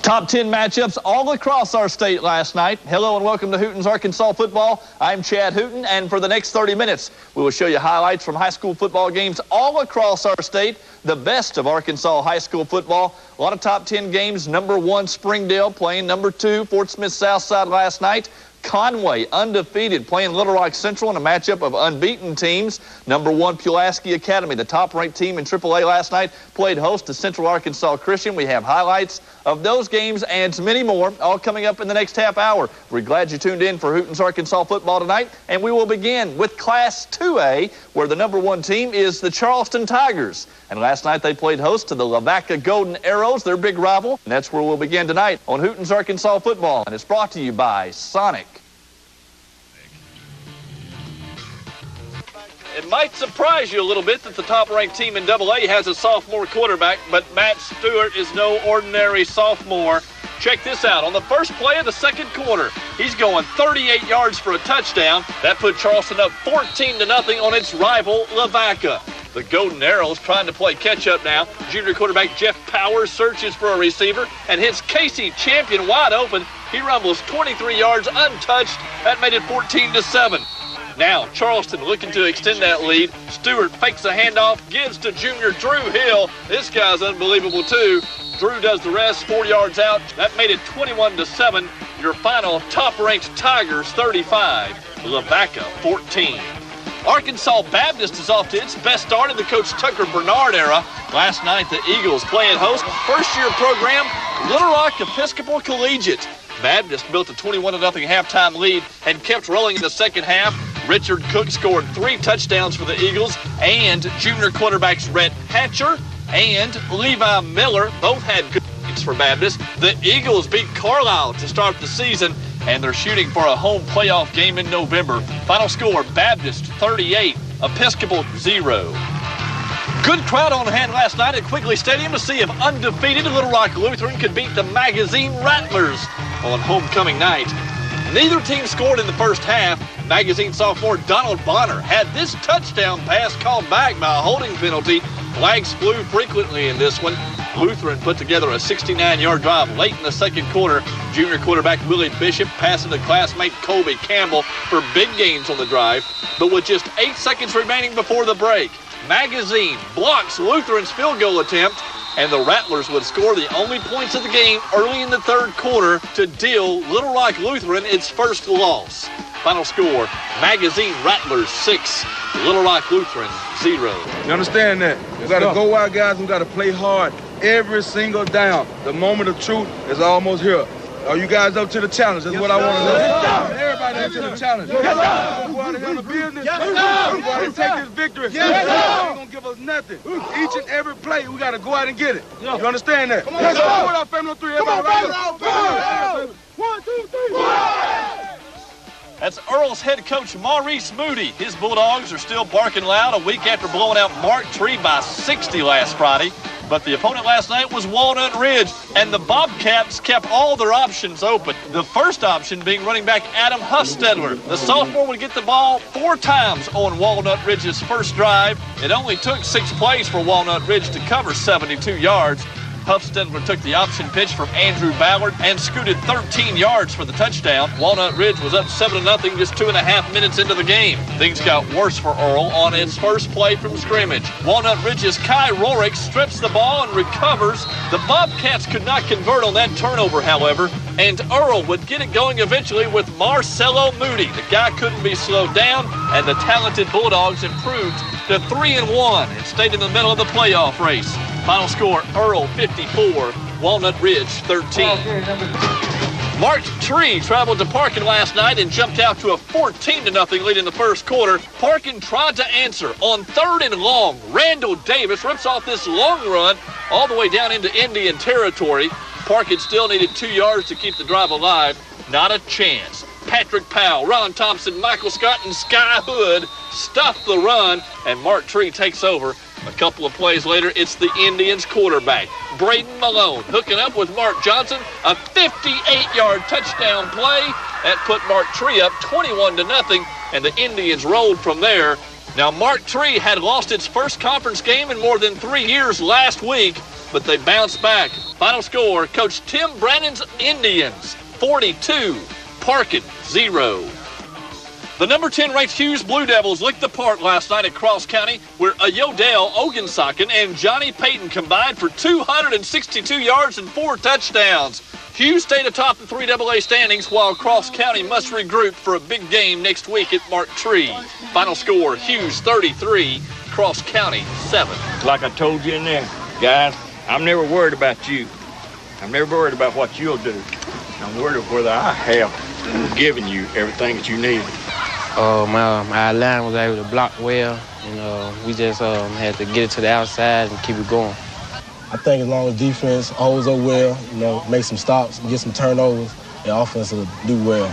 Top 10 matchups all across our state last night. Hello and welcome to Hooten's Arkansas Football. I'm Chad Hooten, and for the next 30 minutes, we will show you highlights from high school football games all across our state, the best of Arkansas high school football. A lot of top 10 games. Number 1, Springdale playing number 2, Fort Smith Southside last night. Conway, undefeated, playing Little Rock Central in a matchup of unbeaten teams. Number 1, Pulaski Academy, the top-ranked team in AAA last night, played host to Central Arkansas Christian. We have highlights of those games and many more, all coming up in the next half hour. We're glad you tuned in for Hooten's Arkansas Football tonight, and we will begin with Class 2A, where the number 1 team is the Charleston Tigers. And last night they played host to the Lavaca Golden Arrows, their big rival. And that's where we'll begin tonight on Hooten's Arkansas Football. And it's brought to you by Sonic. It might surprise you a little bit that the top-ranked team in AA has a sophomore quarterback, but Matt Stewart is no ordinary sophomore. Check this out. On the first play of the second quarter, he's going 38 yards for a touchdown. That put Charleston up 14-0 on its rival, Lavaca. The Golden Arrows trying to play catch-up now. Junior quarterback Jeff Powers searches for a receiver and hits Casey Champion wide open. He rumbles 23 yards untouched. That made it 14-7. Now, Charleston looking to extend that lead. Stewart fakes a handoff, gives to junior Drew Hill. This guy's unbelievable, too. Drew does the rest, 4 yards out. That made it 21-7. Your final top-ranked Tigers 35, Lavaca 14. Arkansas Baptist is off to its best start in the Coach Tucker Bernard era. Last night, the Eagles playing host. First-year program, Little Rock Episcopal Collegiate. Baptist built a 21-0 halftime lead and kept rolling in the second half. Richard Cook scored 3 touchdowns for the Eagles, and junior quarterbacks Rhett Hatcher and Levi Miller both had good games for Baptist. The Eagles beat Carlisle to start the season, and they're shooting for a home playoff game in November. Final score, Baptist 38, Episcopal 0. Good crowd on hand last night at Quigley Stadium to see if undefeated Little Rock Lutheran could beat the Magazine Rattlers on homecoming night. Neither team scored in the first half. Magazine sophomore Donald Bonner had this touchdown pass called back by a holding penalty. Flags flew frequently in this one. Lutheran put together a 69-yard drive late in the second quarter. Junior quarterback Willie Bishop passing to classmate Colby Campbell for big gains on the drive. But with just 8 seconds remaining before the break, Magazine blocks Lutheran's field goal attempt, and the Rattlers would score the only points of the game early in the third quarter to deal Little Rock Lutheran its first loss. Final score, Magazine Rattlers 6, Little Rock Lutheran 0. You understand that? We got to go out, guys. We got to play hard every single down. The moment of truth is almost here. Are you guys up to the challenge? That's what I want to know. Everybody up to the challenge. Yes, sir. We're going to handle business. Yes, sir. We're going to take this victory. Yes, sir. You're going to give us nothing. Each and every play, we got to go out and get it. You understand that? Come on, yes, sir. With our family of 3, everybody right here. 1, 2, 3. That's Earl's head coach Maurice Moody. His Bulldogs are still barking loud a week after blowing out Mark Tree by 60 last Friday. But the opponent last night was Walnut Ridge, and the Bobcats kept all their options open. The first option being running back Adam Huffstedler. The sophomore would get the ball 4 times on Walnut Ridge's first drive. It only took 6 plays for Walnut Ridge to cover 72 yards. Huffstedler took the option pitch from Andrew Ballard and scooted 13 yards for the touchdown. Walnut Ridge was up 7-0 just 2.5 minutes into the game. Things got worse for Earl on its first play from scrimmage. Walnut Ridge's Kai Rorick strips the ball and recovers. The Bobcats could not convert on that turnover, however, and Earl would get it going eventually with Marcelo Moody. The guy couldn't be slowed down, and the talented Bulldogs improved to 3-1 and stayed in the middle of the playoff race. Final score, Earl 54, Walnut Ridge 13. Mark Tree traveled to Parkin last night and jumped out to a 14-0 lead in the first quarter. Parkin tried to answer on 3rd and long. Randall Davis rips off this long run all the way down into Indian territory. Parkin still needed 2 yards to keep the drive alive. Not a chance. Patrick Powell, Ron Thompson, Michael Scott, and Sky Hood stuff the run, and Mark Tree takes over. A couple of plays later, it's the Indians quarterback, Braden Malone, hooking up with Mark Johnson, a 58-yard touchdown play. That put Mark Tree up 21-0, and the Indians rolled from there. Now, Mark Tree had lost its first conference game in more than 3 years last week, but they bounced back. Final score, Coach Tim Brannon's Indians, 42, Parkin, 0. The number 10 ranked Hughes Blue Devils licked the park last night at Cross County, where Ayodele Ogunsakin and Johnny Payton combined for 262 yards and 4 touchdowns. Hughes stayed atop the 3AA standings, while Cross County must regroup for a big game next week at Mark Tree. Final score, Hughes 33, Cross County 7. Like I told you in there, guys, I'm never worried about you. I'm never worried about what you'll do. I'm worried whether I have given you everything that you need. Our line was able to block well, and we just had to get it to the outside and keep it going. I think as long as defense holds up well, make some stops, get some turnovers, the offense will do well.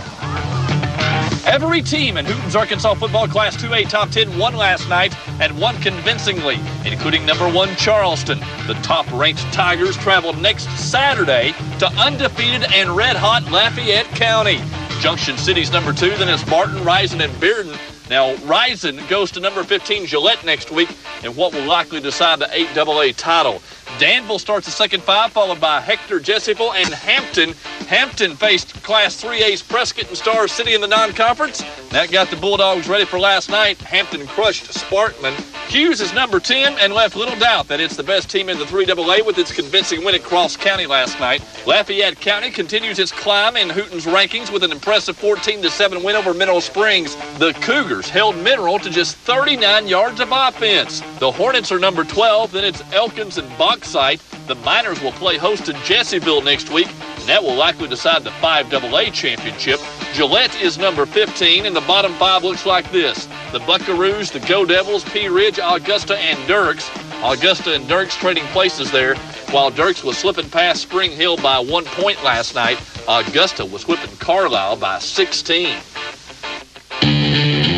Every team in Hooten's Arkansas football Class 2A Top 10 won last night and won convincingly, including number 1 Charleston. The top-ranked Tigers traveled next Saturday to undefeated and red-hot Lafayette County. Junction City's number 2, then it's Martin, Rison, and Bearden. Now, Rison goes to number 15 Gillette next week in what will likely decide the 8AA title. Danville starts the second 5, followed by Hector, Jesseville, and Hampton. Hampton faced Class 3A's Prescott and Star City in the non-conference. That got the Bulldogs ready for last night. Hampton crushed Sparkman. Hughes is number 10 and left little doubt that it's the best team in the 3AA with its convincing win at Cross County last night. Lafayette County continues its climb in Hooten's rankings with an impressive 14-7 win over Mineral Springs. The Cougars held Mineral to just 39 yards of offense. The Hornets are number 12, then it's Elkins and Bauxite. The Miners will play host to Jesseville next week, and that will likely decide the 5AA championship. Gillette is number 15, and the bottom 5 looks like this. The Buckaroos, the Go Devils, Pea Ridge, Augusta, and Dirks. Augusta and Dirks trading places there. While Dirks was slipping past Spring Hill by 1 point last night, Augusta was whipping Carlisle by 16.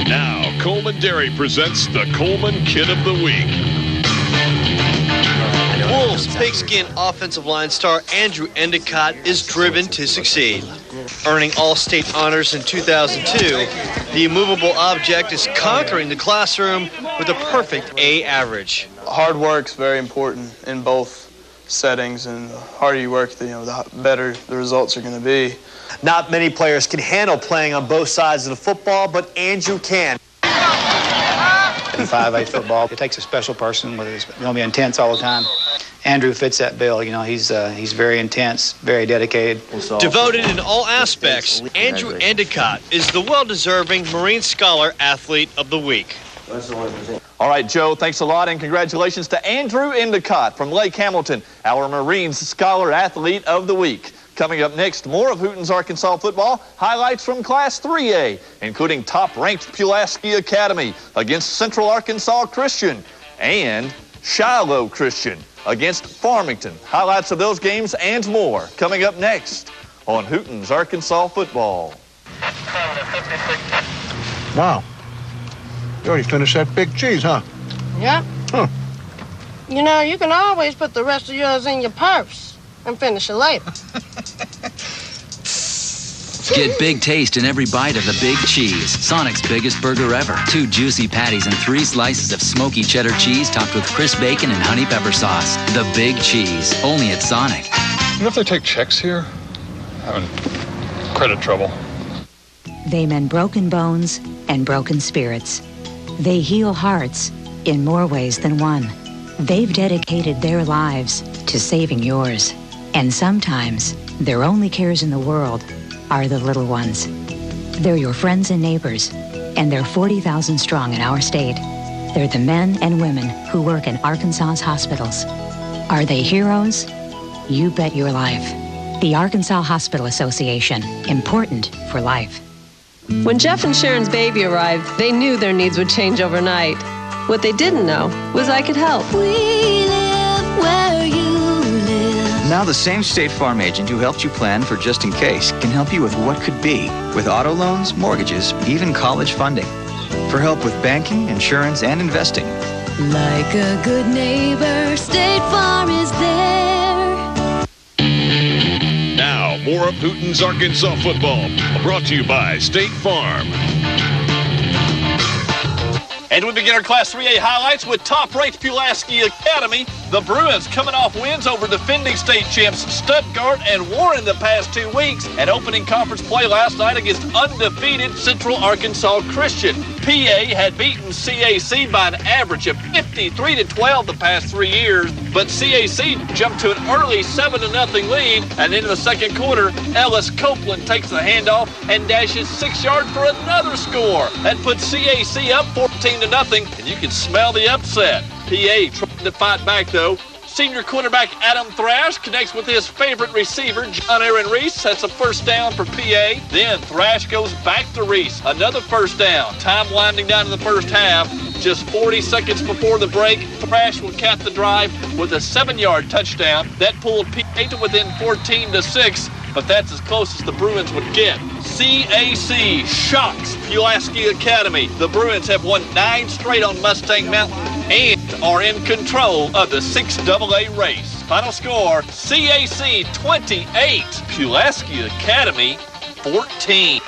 Now, Coleman Dairy presents the Coleman Kid of the Week. Wolves pigskin offensive line star Andrew Endicott is driven to succeed. Earning all-state honors in 2002, the immovable object is conquering the classroom with a perfect A average. Hard work's very important in both settings, and the harder you work, the better the results are going to be. Not many players can handle playing on both sides of the football, but Andrew can. In 5A football, it takes a special person where it's going to be intense all the time. Andrew fits that bill. He's very intense, very dedicated. Devoted in all aspects, Andrew Endicott is the well-deserving Marine Scholar Athlete of the Week. All right, Joe, thanks a lot, and congratulations to Andrew Endicott from Lake Hamilton, our Marines Scholar Athlete of the Week. Coming up next, more of Hooten's Arkansas football, highlights from Class 3A, including top-ranked Pulaski Academy against Central Arkansas Christian and Shiloh Christian against Farmington. Highlights of those games and more coming up next on Hooten's Arkansas football. Wow. You already finished that big cheese, huh? Yeah. Huh. You can always put the rest of yours in your purse and finish it later. Get big taste in every bite of the Big Cheese, Sonic's biggest burger ever. 2 juicy patties and 3 slices of smoky cheddar cheese topped with crisp bacon and honey pepper sauce. The Big Cheese, only at Sonic. You know if they take checks here? I'm having credit trouble. They mend broken bones and broken spirits. They heal hearts in more ways than one. They've dedicated their lives to saving yours. And sometimes their only cares in the world are the little ones. They're your friends and neighbors, and they're 40,000 strong in our state. They're the men and women who work in Arkansas's hospitals. Are they heroes? You bet your life. The Arkansas Hospital Association, important for life. When Jeff and Sharon's baby arrived, they knew their needs would change overnight. What they didn't know was I could help. We live where you live. Now the same State Farm agent who helped you plan for just in case can help you with what could be, with auto loans, mortgages, even college funding. For help with banking, insurance, and investing. Like a good neighbor, State Farm is there. Now, more of Hooten's Arkansas football, brought to you by State Farm. And we begin our Class 3A highlights with top-ranked Pulaski Academy. The Bruins coming off wins over defending state champs Stuttgart and Warren the past 2 weeks, and opening conference play last night against undefeated Central Arkansas Christian. PA had beaten CAC by an average of 53-12 the past 3 years, but CAC jumped to an early 7-0 lead, and into the second quarter, Ellis Copeland takes the handoff and dashes 6 yards for another score. That puts CAC up 14-0, and you can smell the upset. PA trying to fight back, though. Senior quarterback Adam Thrash connects with his favorite receiver, John Aaron Reese. That's a first down for PA. Then Thrash goes back to Reese. Another first down. Time winding down to the first half. Just 40 seconds before the break, Thrash will cap the drive with a 7-yard touchdown. That pulled PA to within 14-6, but that's as close as the Bruins would get. CAC shocks Pulaski Academy. The Bruins have won 9 straight on Mustang Mountain and are in control of the 6AA race. Final score, CAC 28, Pulaski Academy 14.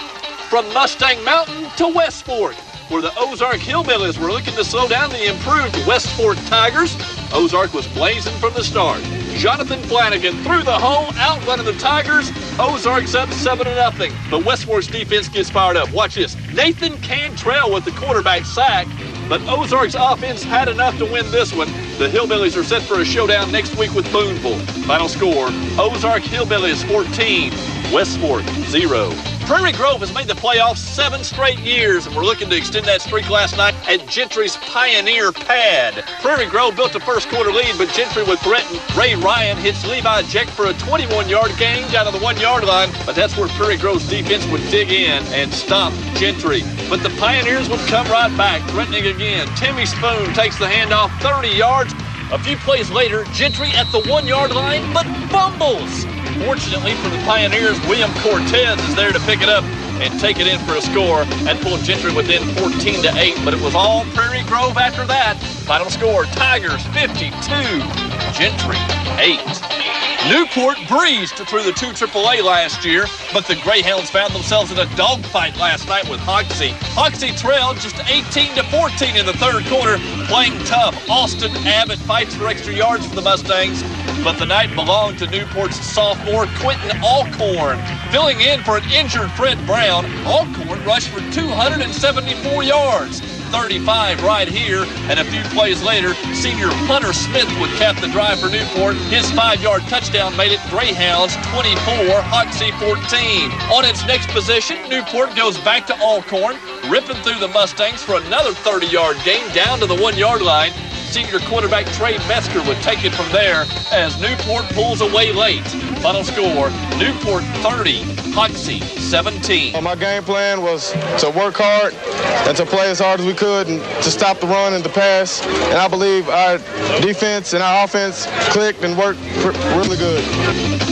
From Mustang Mountain to West Fork, where the Ozark Hillbillies were looking to slow down the improved West Fork Tigers, Ozark was blazing from the start. Jonathan Flanagan through the hole, outrunning the Tigers. Ozark's up 7-0. But West Fork's defense gets fired up. Watch this. Nathan Cantrell with the quarterback sack. But Ozark's offense had enough to win this one. The Hillbillies are set for a showdown next week with Boonville. Final score, Ozark Hillbillies 14, West Fork 0. Prairie Grove has made the playoffs 7 straight years, and we're looking to extend that streak last night at Gentry's Pioneer Pad. Prairie Grove built a first quarter lead, but Gentry would threaten. Ray Ryan hits Levi Jeck for a 21-yard gain down to the 1-yard line, but that's where Prairie Grove's defense would dig in and stop Gentry. But the Pioneers would come right back, threatening again. Timmy Spoon takes the handoff 30 yards. A few plays later, Gentry at the 1-yard line, but fumbles. Fortunately for the Pioneers, William Cortez is there to pick it up and take it in for a score and pull Gentry within 14-8, but it was all Prairie Grove after that. Final score, Tigers 52, Gentry 8. Newport breezed through the 2 AAA last year, but the Greyhounds found themselves in a dogfight last night with Hoxie. Hoxie trailed just 18-14 in the third quarter, playing tough. Austin Abbott fights for extra yards for the Mustangs, but the night belonged to Newport's sophomore Quentin Alcorn. Filling in for an injured Fred Brown, Alcorn rushed for 274 yards. 35 right here, and a few plays later, senior Hunter Smith would cap the drive for Newport. His 5-yard touchdown made it Greyhounds 24, Hoxie 14. On its next possession, Newport goes back to Alcorn, ripping through the Mustangs for another 30-yard gain down to the 1-yard line. Senior quarterback Trey Metzger would take it from there as Newport pulls away late. Final score, Newport 30, Hoxie 17. My game plan was to work hard and to play as hard as we could and to stop the run and the pass. And I believe our defense and our offense clicked and worked really good.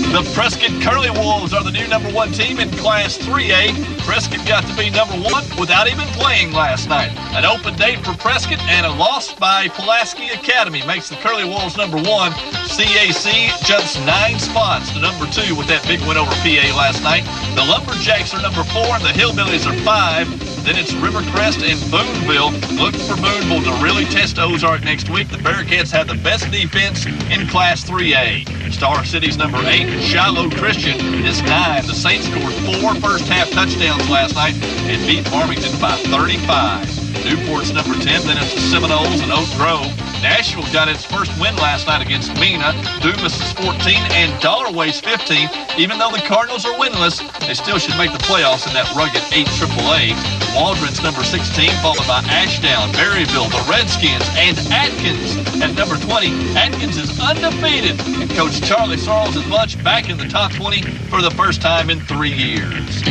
The Prescott Curly Wolves are the new #1 team in Class 3A. Prescott got to be #1 without even playing last night. An open date for Prescott and a loss by Pulaski Academy makes the Curly Wolves #1. CAC jumps 9 spots to #2 with that big win over PA last night. The Lumberjacks are #4 and the Hillbillies are 5. Then it's Rivercrest and Boonville. Look for Boonville to really test Ozark next week. The Bearcats have the best defense in Class 3A. Star City's #8, Shiloh Christian, is 9. The Saints scored 4 first-half touchdowns last night and beat Farmington by 35. Newport's #10, then it's the Seminoles and Oak Grove. Nashville got its first win last night against Mena. Dumas is 14 and Dollarway's 15. Even though the Cardinals are winless, they still should make the playoffs in that rugged 8 AAA. Waldron's #16, followed by Ashdown, Berryville, the Redskins, and Atkins at #20. Atkins is undefeated, and Coach Charlie Sarles is much back in the top 20 for the first time in 3 years.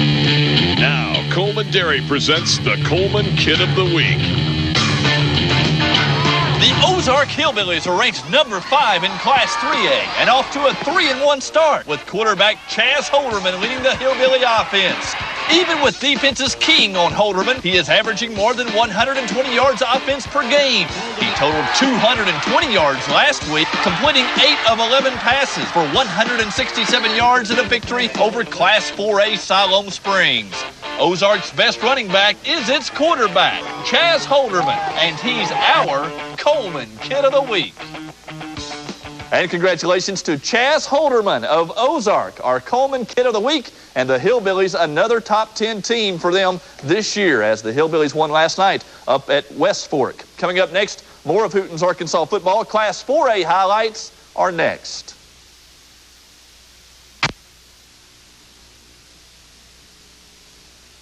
Now, Coleman Dairy presents the Coleman Kid of the Week. The Ozark Hillbillies are ranked #5 in Class 3A and off to a 3-1 start with quarterback Chaz Holderman leading the Hillbilly offense. Even with defenses keying on Holderman, he is averaging more than 120 yards offense per game. He totaled 220 yards last week, completing 8 of 11 passes for 167 yards in a victory over Class 4A Siloam Springs. Ozark's best running back is its quarterback, Chaz Holderman, and he's our Coleman Kid of the Week. And congratulations to Chaz Holderman of Ozark, our Coleman Kid of the Week, and the Hillbillies, another top 10 team for them this year, as the Hillbillies won last night up at West Fork. Coming up next, more of Hooten's Arkansas football. Class 4A highlights are next.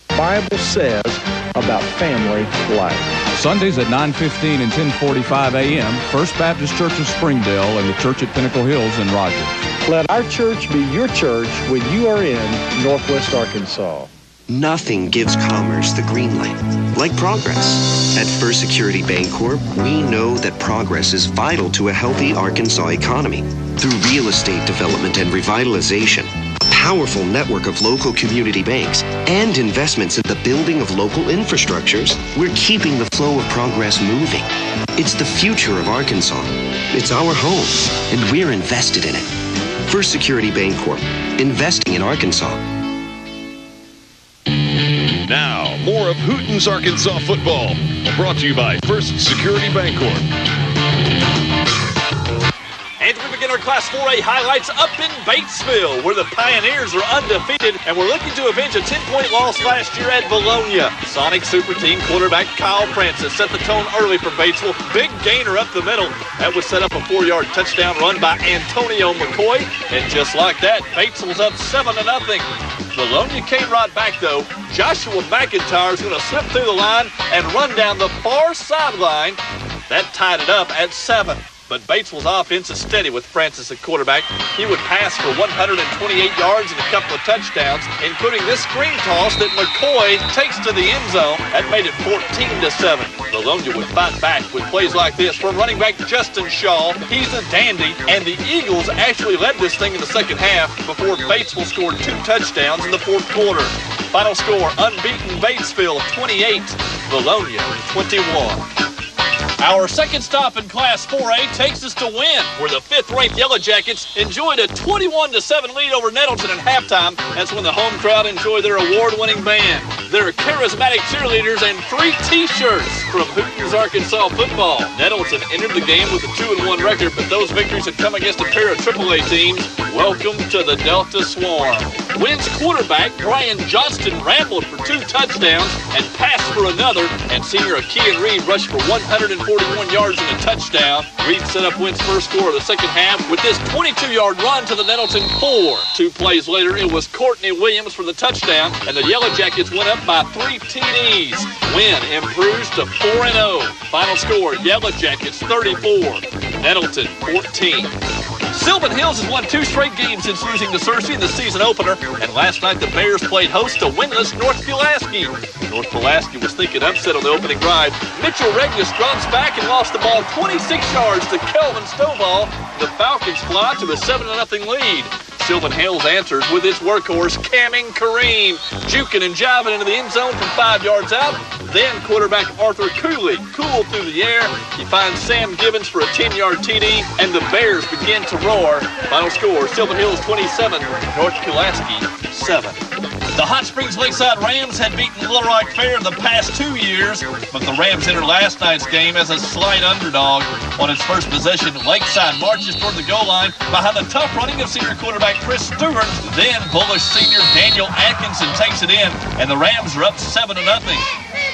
Bible says about family life. Sundays at 9:15 and 10:45 a.m., First Baptist Church of Springdale and the Church at Pinnacle Hills in Rogers. Let our church be your church when you are in Northwest Arkansas. Nothing gives commerce the green light like progress. At First Security Bancorp, we know that progress is vital to a healthy Arkansas economy. Through real estate development and revitalization, a powerful network of local community banks, and investments in the building of local infrastructures, we're keeping the flow of progress moving. It's the future of Arkansas. It's our home, and we're invested in it. First Security Bancorp, investing in Arkansas. Now, more of Hooten's Arkansas football, brought to you by First Security Bancorp. And we begin our Class 4A highlights up in Batesville, where the Pioneers are undefeated and we're looking to avenge a 10-point loss last year at Vilonia. Sonic Super Team quarterback Kyle Francis set the tone early for Batesville. Big gainer up the middle. That would set up a 4-yard touchdown run by Antonio McCoy. And just like that, Batesville's up 7-0. Vilonia came right back, though. Joshua McIntyre is going to slip through the line and run down the far sideline. That tied it up at 7. But Batesville's offense is steady with Francis at quarterback. He would pass for 128 yards and a couple of touchdowns, including this screen toss that McCoy takes to the end zone. That made it 14-7. Vilonia would fight back with plays like this from running back Justin Shaw. He's a dandy, and the Eagles actually led this thing in the second half before Batesville scored 2 touchdowns in the fourth quarter. Final score, unbeaten Batesville 28, Vilonia 21. Our second stop in Class 4A takes us to Wynn, where the 5th-ranked Yellow Jackets enjoyed a 21-7 lead over Nettleton at halftime. That's when the home crowd enjoyed their award-winning band, their charismatic cheerleaders, and 3 T-shirts from Hooten's Arkansas football. Nettleton entered the game with a 2-1 record, but those victories had come against a pair of AAA teams. Welcome to the Delta Swarm. Wynn's quarterback, Brian Johnston, rambled for 2 touchdowns and passed for another, and senior Akean Reed rushed for 141 yards and a touchdown. Reed set up Wynn's first score of the second half with this 22-yard run to the Nettleton 4. 2 plays later, it was Courtney Williams for the touchdown, and the Yellow Jackets went up by 3 TDs. Wynn improves to 4-0. Final score, Yellow Jackets 34, Nettleton 14. Sylvan Hills has won 2 straight games since losing to Searcy in the season opener, and last night the Bears played host to winless North Pulaski. North Pulaski was thinking upset on the opening drive. Mitchell Regis runs back and lost the ball 26 yards to Kelvin Stovall. The Falcons fly to a 7-0 lead. Sylvan Hills answers with its workhorse, Camming Kareem, juking and jiving into the end zone from 5 yards out. Then quarterback Arthur Cooley cooled through the air. He finds Sam Gibbons for a 10-yard TD, and the Bears begin to roar. Final score, Sylvan Hills 27, North Pulaski 7. The Hot Springs Lakeside Rams had beaten Little Rock Fair the past 2 years, but the Rams entered last night's game as a slight underdog. On its first possession, Lakeside marches toward the goal line behind the tough running of senior quarterback Chris Stewart. Then bullish senior Daniel Atkinson takes it in, and the Rams are up 7-0.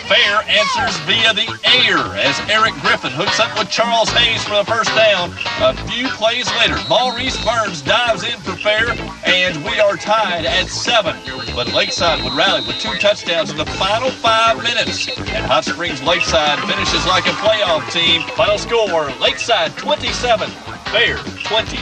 Fair answers via the air as Eric Griffin hooks up with Charles Hayes for the first down. A few plays later, Maurice Burns dives in for Fair, and we are tied at 7. But Lakeside would rally with 2 touchdowns in the final 5 minutes. And Hot Springs Lakeside finishes like a playoff team. Final score, Lakeside 27, Fair 20.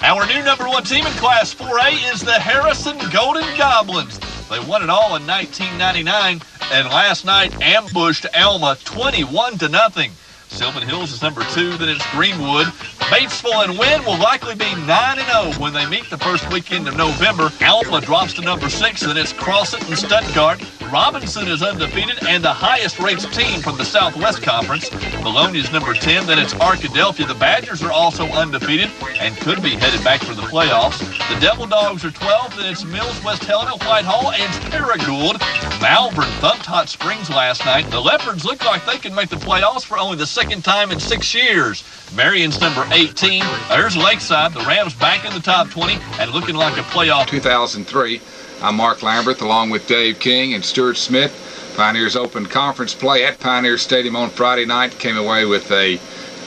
Our new #1 team in Class 4A is the Harrison Golden Goblins. They won it all in 1999, and last night ambushed Alma 21-0. Sylvan Hills is #2, then it's Greenwood. Batesville and Wynn will likely be 9-0 when they meet the first weekend of November. Alpha drops to number 6, then it's Crossett and Stuttgart. Robinson is undefeated and the highest-ranked team from the Southwest Conference. Vilonia is number 10, then it's Arkadelphia. The Badgers are also undefeated and could be headed back for the playoffs. The Devil Dogs are 12, then it's Mills, West Helena, Whitehall, and Paragould. Malvern thumped Hot Springs last night. The Leopards look like they can make the playoffs for only the second time in 6 years. Marion's number 18. There's Lakeside. The Rams back in the top 20 and looking like a playoff. 2003. I'm Mark Lamberth along with Dave King and Stu Smith. Pioneers opened conference play at Pioneer Stadium on Friday night. Came away with a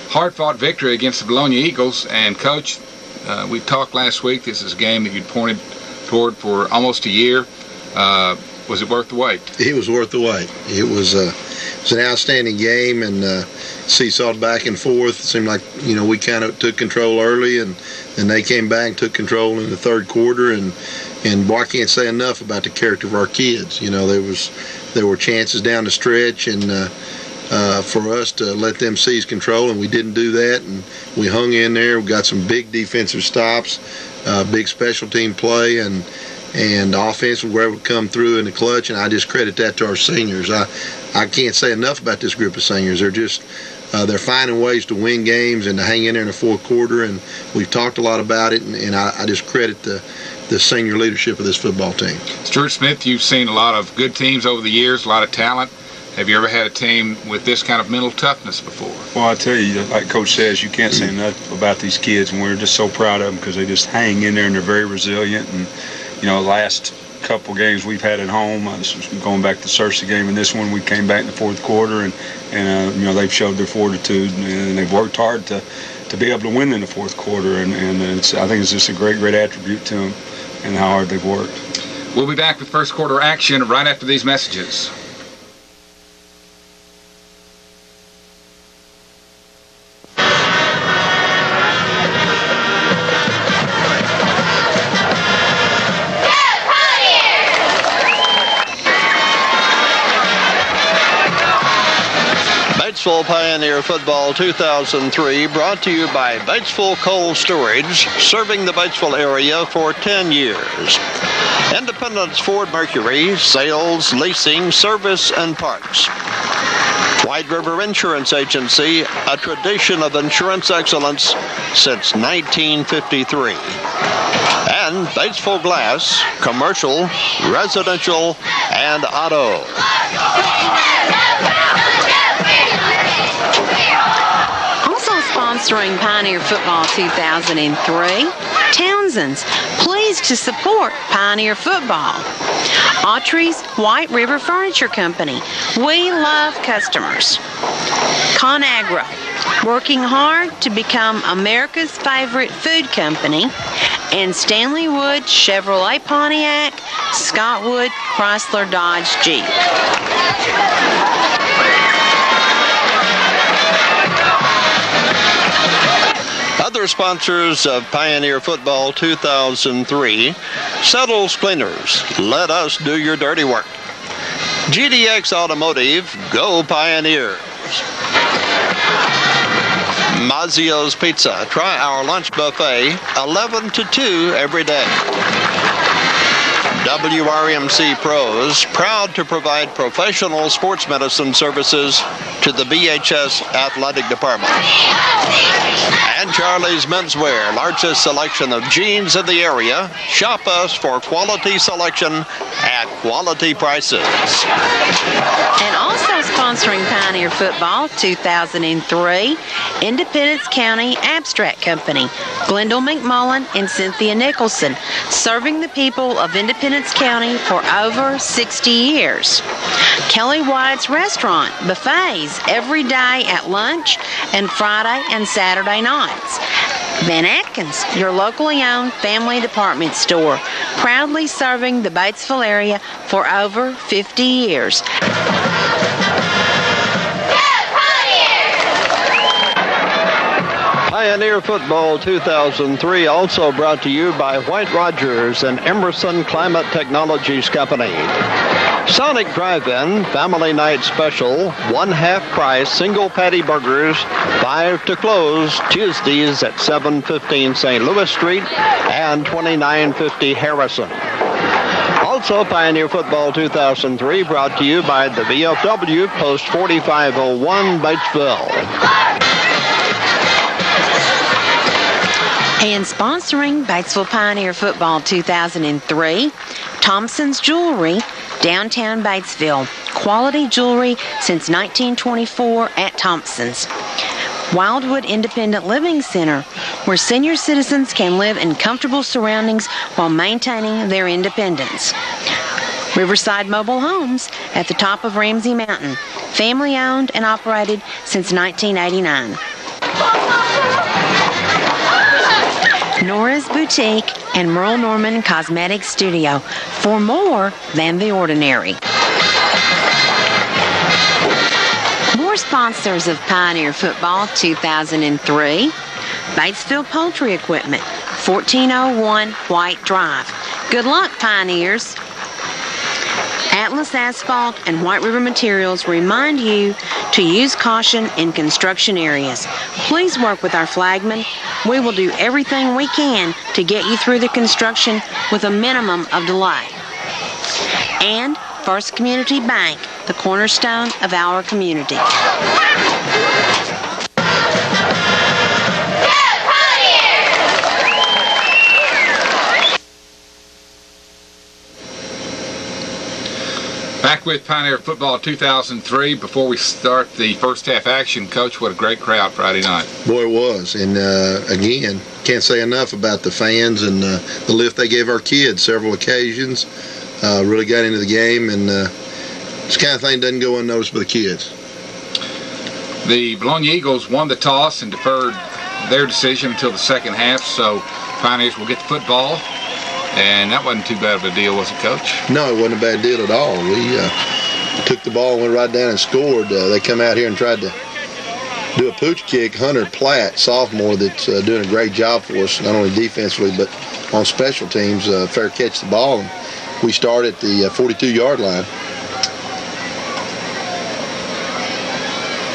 hard-fought victory against the Vilonia Eagles. And, Coach, we talked last week. This is a game that you'd pointed toward for almost a year. Was it worth the wait? It was worth the wait. It was an outstanding game, and seesawed back and forth. It seemed like, we kind of took control early, and then they came back and took control in the third quarter. And boy, I can't say enough about the character of our kids. There were chances down the stretch, and for us to let them seize control, and we didn't do that. And we hung in there. We got some big defensive stops, big special team play, and offense, we were able to come through in the clutch, and I just credit that to our seniors. I can't say enough about this group of seniors. They're finding ways to win games and to hang in there in the fourth quarter, and we've talked a lot about it, and I just credit the senior leadership of this football team. Stuart Smith, you've seen a lot of good teams over the years, a lot of talent. Have you ever had a team with this kind of mental toughness before? Well, I tell you, like Coach says, you can't say enough about these kids, and we're just so proud of them because they just hang in there and they're very resilient. And last couple games we've had at home, going back to the Searcy game and this one, we came back in the fourth quarter, and they've showed their fortitude, and they've worked hard to be able to win in the fourth quarter, and I think it's just a great attribute to them and how hard they've worked. We'll be back with first quarter action right after these messages. Batesville Pioneer Football 2003 brought to you by Batesville Cold Storage, serving the Batesville area for 10 years. Independence Ford Mercury, sales, leasing, service, and parts. White River Insurance Agency, a tradition of insurance excellence since 1953. And Batesville Glass, commercial, residential, and auto. Sponsoring Pioneer Football 2003, Townsend's, pleased to support Pioneer Football. Autry's White River Furniture Company, we love customers. ConAgra, working hard to become America's favorite food company. And Stanley Wood Chevrolet Pontiac, Scott Wood Chrysler Dodge Jeep. Other sponsors of Pioneer Football 2003, Settles Cleaners, let us do your dirty work. GDX Automotive, go Pioneers. Mazzio's Pizza, try our lunch buffet, 11 to 2 every day. WRMC Pros, proud to provide professional sports medicine services to the BHS Athletic Department. And Charlie's Menswear, largest selection of jeans in the area. Shop us for quality selection at quality prices. And also sponsoring Pioneer Football 2003, Independence County Abstract Company, Glendale McMullen and Cynthia Nicholson, serving the people of Independence County for over 60 years. Kelly White's Restaurant, buffets every day at lunch and Friday and Saturday nights. Van Atkins, your locally owned family department store, proudly serving the Batesville area for over 50 years. Pioneer Football 2003 also brought to you by White Rogers and Emerson Climate Technologies Company. Sonic Drive-In Family Night Special, 1/2 price single patty burgers, 5 to close, Tuesdays at 715 St. Louis Street and 2950 Harrison. Also, Pioneer Football 2003 brought to you by the VFW Post 4501 Batesville. And sponsoring Batesville Pioneer Football 2003, Thompson's Jewelry, downtown Batesville. Quality jewelry since 1924 at Thompson's. Wildwood Independent Living Center, where senior citizens can live in comfortable surroundings while maintaining their independence. Riverside Mobile Homes at the top of Ramsey Mountain, family owned and operated since 1989. Nora's Boutique and Merle Norman Cosmetic Studio, for more than the ordinary. More sponsors of Pioneer Football 2003. Batesville Poultry Equipment, 1401 White Drive. Good luck, Pioneers. Atlas Asphalt and White River Materials remind you to use caution in construction areas. Please work with our flagmen. We will do everything we can to get you through the construction with a minimum of delay. And First Community Bank, the cornerstone of our community. Back with Pioneer Football 2003. Before we start the first half action, Coach, what a great crowd Friday night. Boy, it was. And again, can't say enough about the fans and the lift they gave our kids several occasions. Really got into the game, and this kind of thing doesn't go unnoticed by the kids. The Vilonia Eagles won the toss and deferred their decision until the second half, so Pioneers will get the football. And that wasn't too bad of a deal, was it, Coach? No, it wasn't a bad deal at all. We took the ball, went right down and scored. They come out here and tried to do a pooch kick. Hunter Platt, sophomore, that's doing a great job for us, not only defensively but on special teams, fair catch the ball. And we start at the 42-yard line.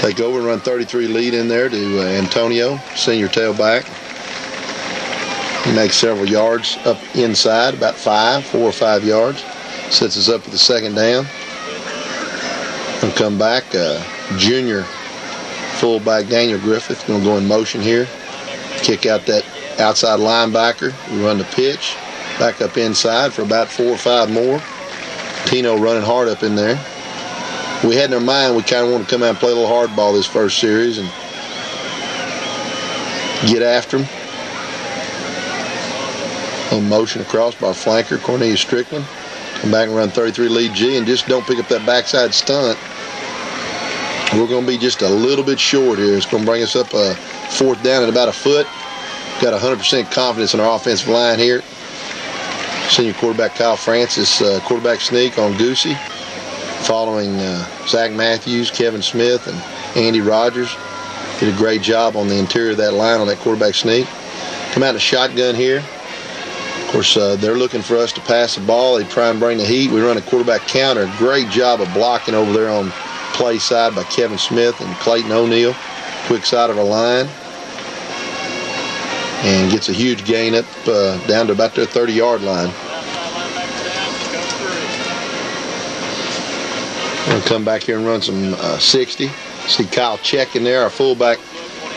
Take over and run 33 lead in there to Antonio, senior tailback. He makes several yards up inside, about 4 or 5 yards. Sets us up with the second down. And come back, junior fullback Daniel Griffith going to go in motion here. Kick out that outside linebacker. We run the pitch. Back up inside for about 4 or 5 more. Tino running hard up in there. We had in our mind we kind of want to come out and play a little hardball this first series and get after him. On motion across by our flanker, Cornelius Strickland. Come back and run 33 lead G and just don't pick up that backside stunt. We're going to be just a little bit short here. It's going to bring us up a fourth down at about a foot. Got 100% confidence in our offensive line here. Senior quarterback Kyle Francis, quarterback sneak on Goosey. Following Zach Matthews, Kevin Smith, and Andy Rogers. Did a great job on the interior of that line on that quarterback sneak. Come out in a shotgun here. Of course, they're looking for us to pass the ball. They try and bring the heat. We run a quarterback counter. Great job of blocking over there on play side by Kevin Smith and Clayton O'Neill. Quick side of our line. And gets a huge gain up down to about their 30-yard line. We'll come back here and run some 60. See Kyle Check in there, our fullback.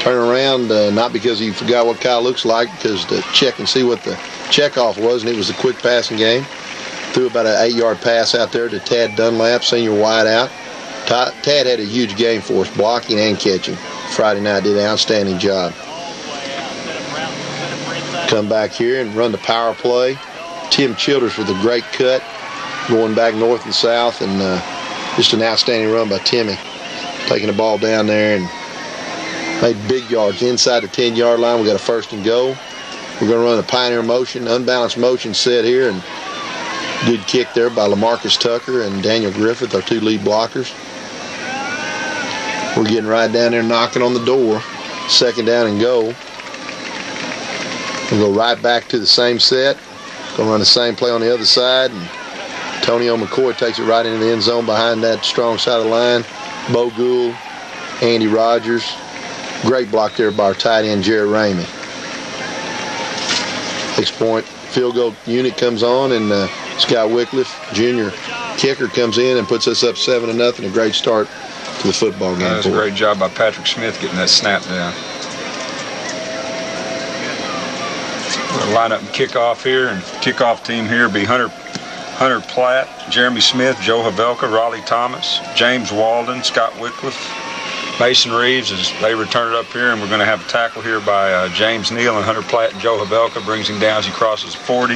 Turn around, not because he forgot what Kyle looks like, because to check and see what the checkoff was, and it was a quick passing game. Threw about an 8-yard pass out there to Tad Dunlap, senior wideout. Tad had a huge game for us, blocking and catching. Friday night did an outstanding job. Come back here and run the power play. Tim Childers with a great cut, going back north and south, and just an outstanding run by Timmy. Taking the ball down there and made big yards inside the 10-yard line. We got a first and goal. We're going to run a Pioneer motion, unbalanced motion set here, and good kick there by LaMarcus Tucker and Daniel Griffith, our 2 lead blockers. We're getting right down there knocking on the door. Second down and goal. We'll go right back to the same set. Going to run the same play on the other side. And Tonio McCoy takes it right into the end zone behind that strong side of the line. Bo Gould, Andy Rogers. Great block there by our tight end, Jarrett Ramey. 6-point field goal unit comes on, and Sky Wycliffe, junior kicker, comes in and puts us up 7-0. A great start to the football game. That was a great job by Patrick Smith getting that snap down. We'll line up and kick off here, and kickoff team here will be Hunter Platt, Jeremy Smith, Joe Havelka, Raleigh Thomas, James Walden, Scott Wycliffe, Mason Reeves as they return it up here, and we're going to have a tackle here by James Neal, and Hunter Platt and Joe Havelka brings him down as he crosses the 40.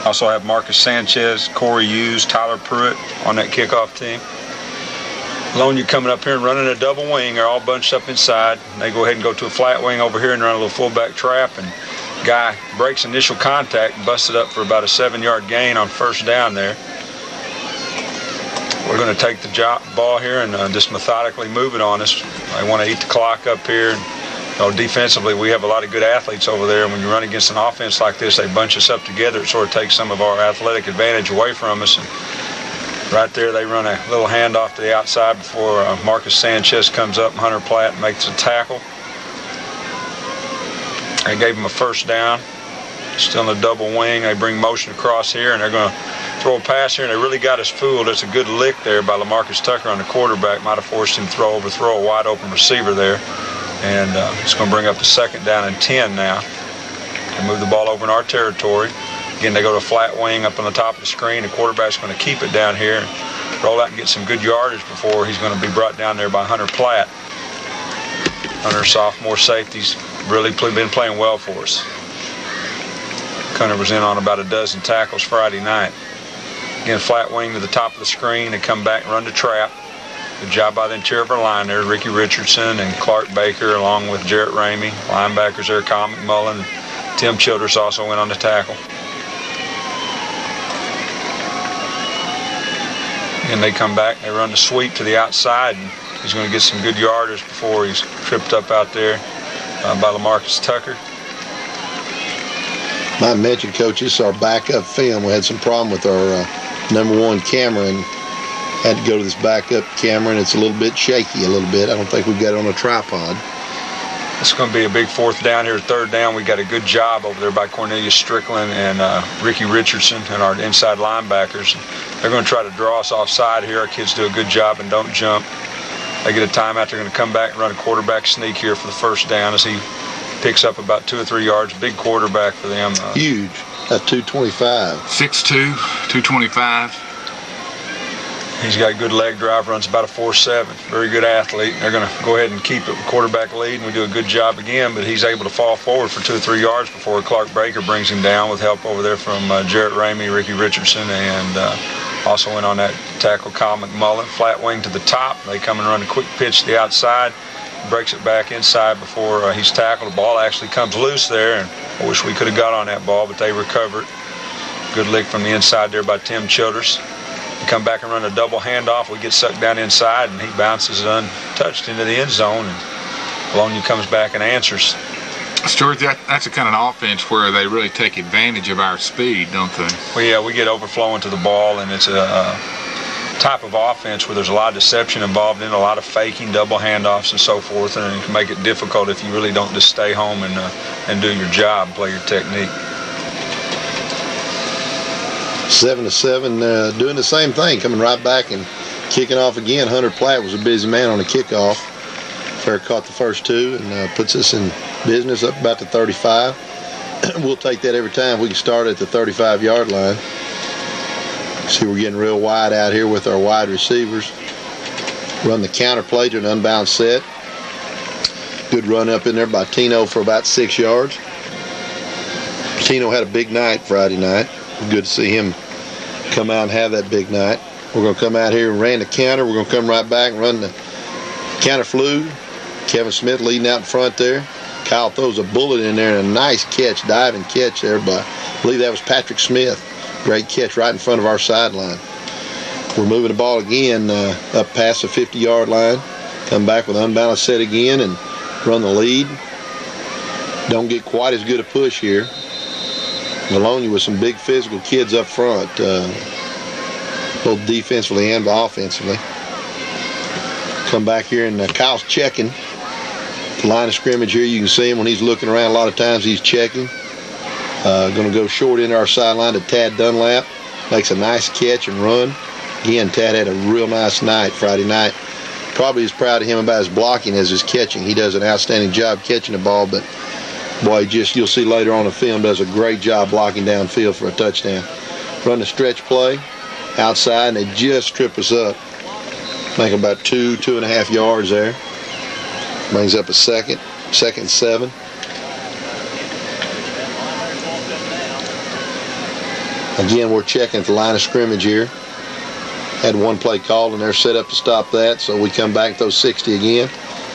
Also have Marcus Sanchez, Corey Hughes, Tyler Pruitt on that kickoff team. Vilonia coming up here and running a double wing. They're all bunched up inside. They go ahead and go to a flat wing over here and run a little fullback trap, and guy breaks initial contact and busted up for about a 7-yard gain on first down there. We're going to take the ball here and just methodically move it on us. I want to eat the clock up here. Defensively, we have a lot of good athletes over there, and when you run against an offense like this, they bunch us up together. It sort of takes some of our athletic advantage away from us. And right there, they run a little handoff to the outside before Marcus Sanchez comes up, and Hunter Platt makes a tackle. They gave him a first down. Still in the double wing. They bring motion across here, and they're going to throw a pass here, and they really got us fooled. It's a good lick there by LaMarcus Tucker on the quarterback. Might have forced him to overthrow a wide open receiver there. And it's going to bring up the 2nd down and 10 now. They move the ball over in our territory. Again, they go to flat wing up on the top of the screen. The quarterback's going to keep it down here, roll out and get some good yardage before he's going to be brought down there by Hunter Platt. Hunter, sophomore safety's really been playing well for us. Hunter was in on about a dozen tackles Friday night. Again, flat wing to the top of the screen. They come back and run the trap. Good job by the interior of our line there. Ricky Richardson and Clark Baker along with Jarrett Ramey. Linebackers there, Kyle McMullen. Tim Childress also went on the tackle. And they come back, they run the sweep to the outside, and he's going to get some good yardage before he's tripped up out there by LaMarcus Tucker. I mentioned, Coach, this is our backup film. We had some problem with our #1 camera, and had to go to this backup camera, and it's a little bit shaky a little bit. I don't think we've got it on a tripod. It's going to be a big 4th down here, 3rd down. We got a good job over there by Cornelius Strickland and Ricky Richardson and our inside linebackers. They're going to try to draw us offside here. Our kids do a good job and don't jump. They get a timeout. They're going to come back and run a quarterback sneak here for the 1st down as he picks up about 2 or 3 yards. Big quarterback for them. Huge. That's 225. 6'2", 225. He's got a good leg drive, runs about a 4.7. Very good athlete. They're going to go ahead and keep it with quarterback lead, and we do a good job again, but he's able to fall forward for 2 or 3 yards before Clark Baker brings him down with help over there from Jarrett Ramey, Ricky Richardson, and also in on that tackle, Kyle McMullen. Flat wing to the top. They come and run a quick pitch to the outside. Breaks it back inside before he's tackled. The ball actually comes loose there, and I wish we could have got on that ball, but they recovered. Good lick from the inside there by Tim Childress. We come back and run a double handoff. We get sucked down inside, and he bounces untouched into the end zone, and Vilonia comes back and answers. Stuart, that's a kind of offense where they really take advantage of our speed, don't they? Well, yeah, we get overflowing to the ball, and it's a type of offense where there's a lot of deception involved in, a lot of faking, double handoffs and so forth, and it can make it difficult if you really don't just stay home and do your job and play your technique. 7-7, doing the same thing, coming right back and kicking off again. Hunter Platt was a busy man on the kickoff. Fair caught the first 2 and puts us in business up about the 35. We'll take that every time. We can start at the 35-yard line. See, we're getting real wide out here with our wide receivers. Run the counter play to an unbound set. Good run up in there by Tino for about 6 yards. Tino had a big night Friday night. Good to see him come out and have that big night. We're going to come out here and ran the counter. We're going to come right back and run the counter flu. Kevin Smith leading out in front there. Kyle throws a bullet in there and a nice catch, diving catch there by, I believe that was Patrick Smith. Great catch right in front of our sideline. We're moving the ball again up past the 50-yard line. Come back with unbalanced set again and run the lead. Don't get quite as good a push here. Vilonia with some big physical kids up front. both defensively and offensively. Come back here, and Kyle's checking. The line of scrimmage here, you can see him when he's looking around. A lot of times he's checking. Going to go short into our sideline to Tad Dunlap. Makes a nice catch and run. Again, Tad had a real nice night Friday night. Probably as proud of him about his blocking as his catching. He does an outstanding job catching the ball, but boy, you'll see later on the film, does a great job blocking downfield for a touchdown. Run the stretch play outside, and they just trip us up. Make about 2.5 yards there. Brings up a second and 7. Again, we're checking at the line of scrimmage here. Had one play called, and they're set up to stop that, so we come back and throw 60 again.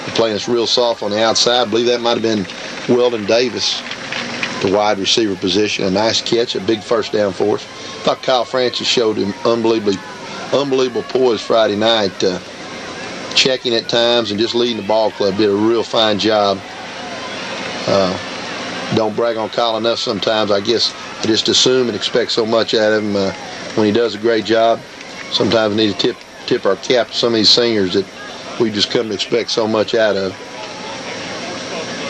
They're playing us real soft on the outside. I believe that might have been Weldon Davis, the wide receiver position. A nice catch, a big first down for us. Thought Kyle Francis showed him unbelievable poise Friday night, checking at times and just leading the ball club. Did a real fine job. Don't brag on Kyle enough sometimes. I guess I just assume and expect so much out of him when he does a great job. Sometimes we need to tip our cap to some of these seniors that we just come to expect so much out of.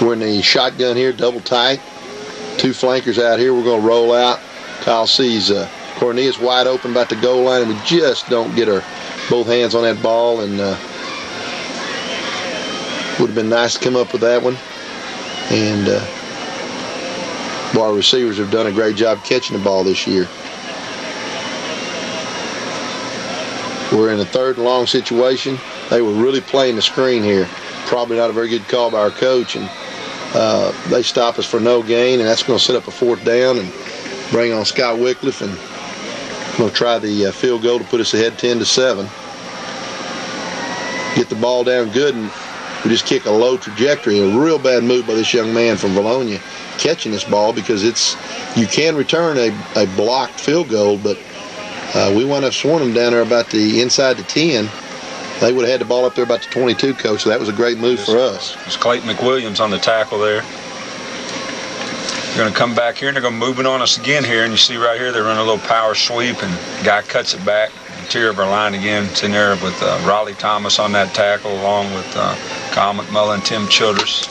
We're in the shotgun here, double tight. 2 flankers out here. We're going to roll out. Kyle sees Cornelius wide open about the goal line, and we just don't get both hands on that ball, and would have been nice to come up with that one. And our receivers have done a great job catching the ball this year. We're in a 3rd and long situation. They were really playing the screen here. Probably not a very good call by our coach, and they stop us for no gain, and that's going to set up a 4th down and bring on Scott Wycliffe, and going to try the field goal to put us ahead 10-7. Get the ball down good, and we just kick a low trajectory. A real bad move by this young man from Vilonia catching this ball, because you can return a blocked field goal, but we wound up swarming them down there about the inside the 10. They would have had the ball up there about the 22, Coach, so that was a great move for us. It's Clayton McWilliams on the tackle there. They're going to come back here, and they're going to move it on us again here, and you see right here they run a little power sweep, and the guy cuts it back. Interior of our line again. It's in there with Raleigh Thomas on that tackle, along with Kyle McMullen, Tim Childress.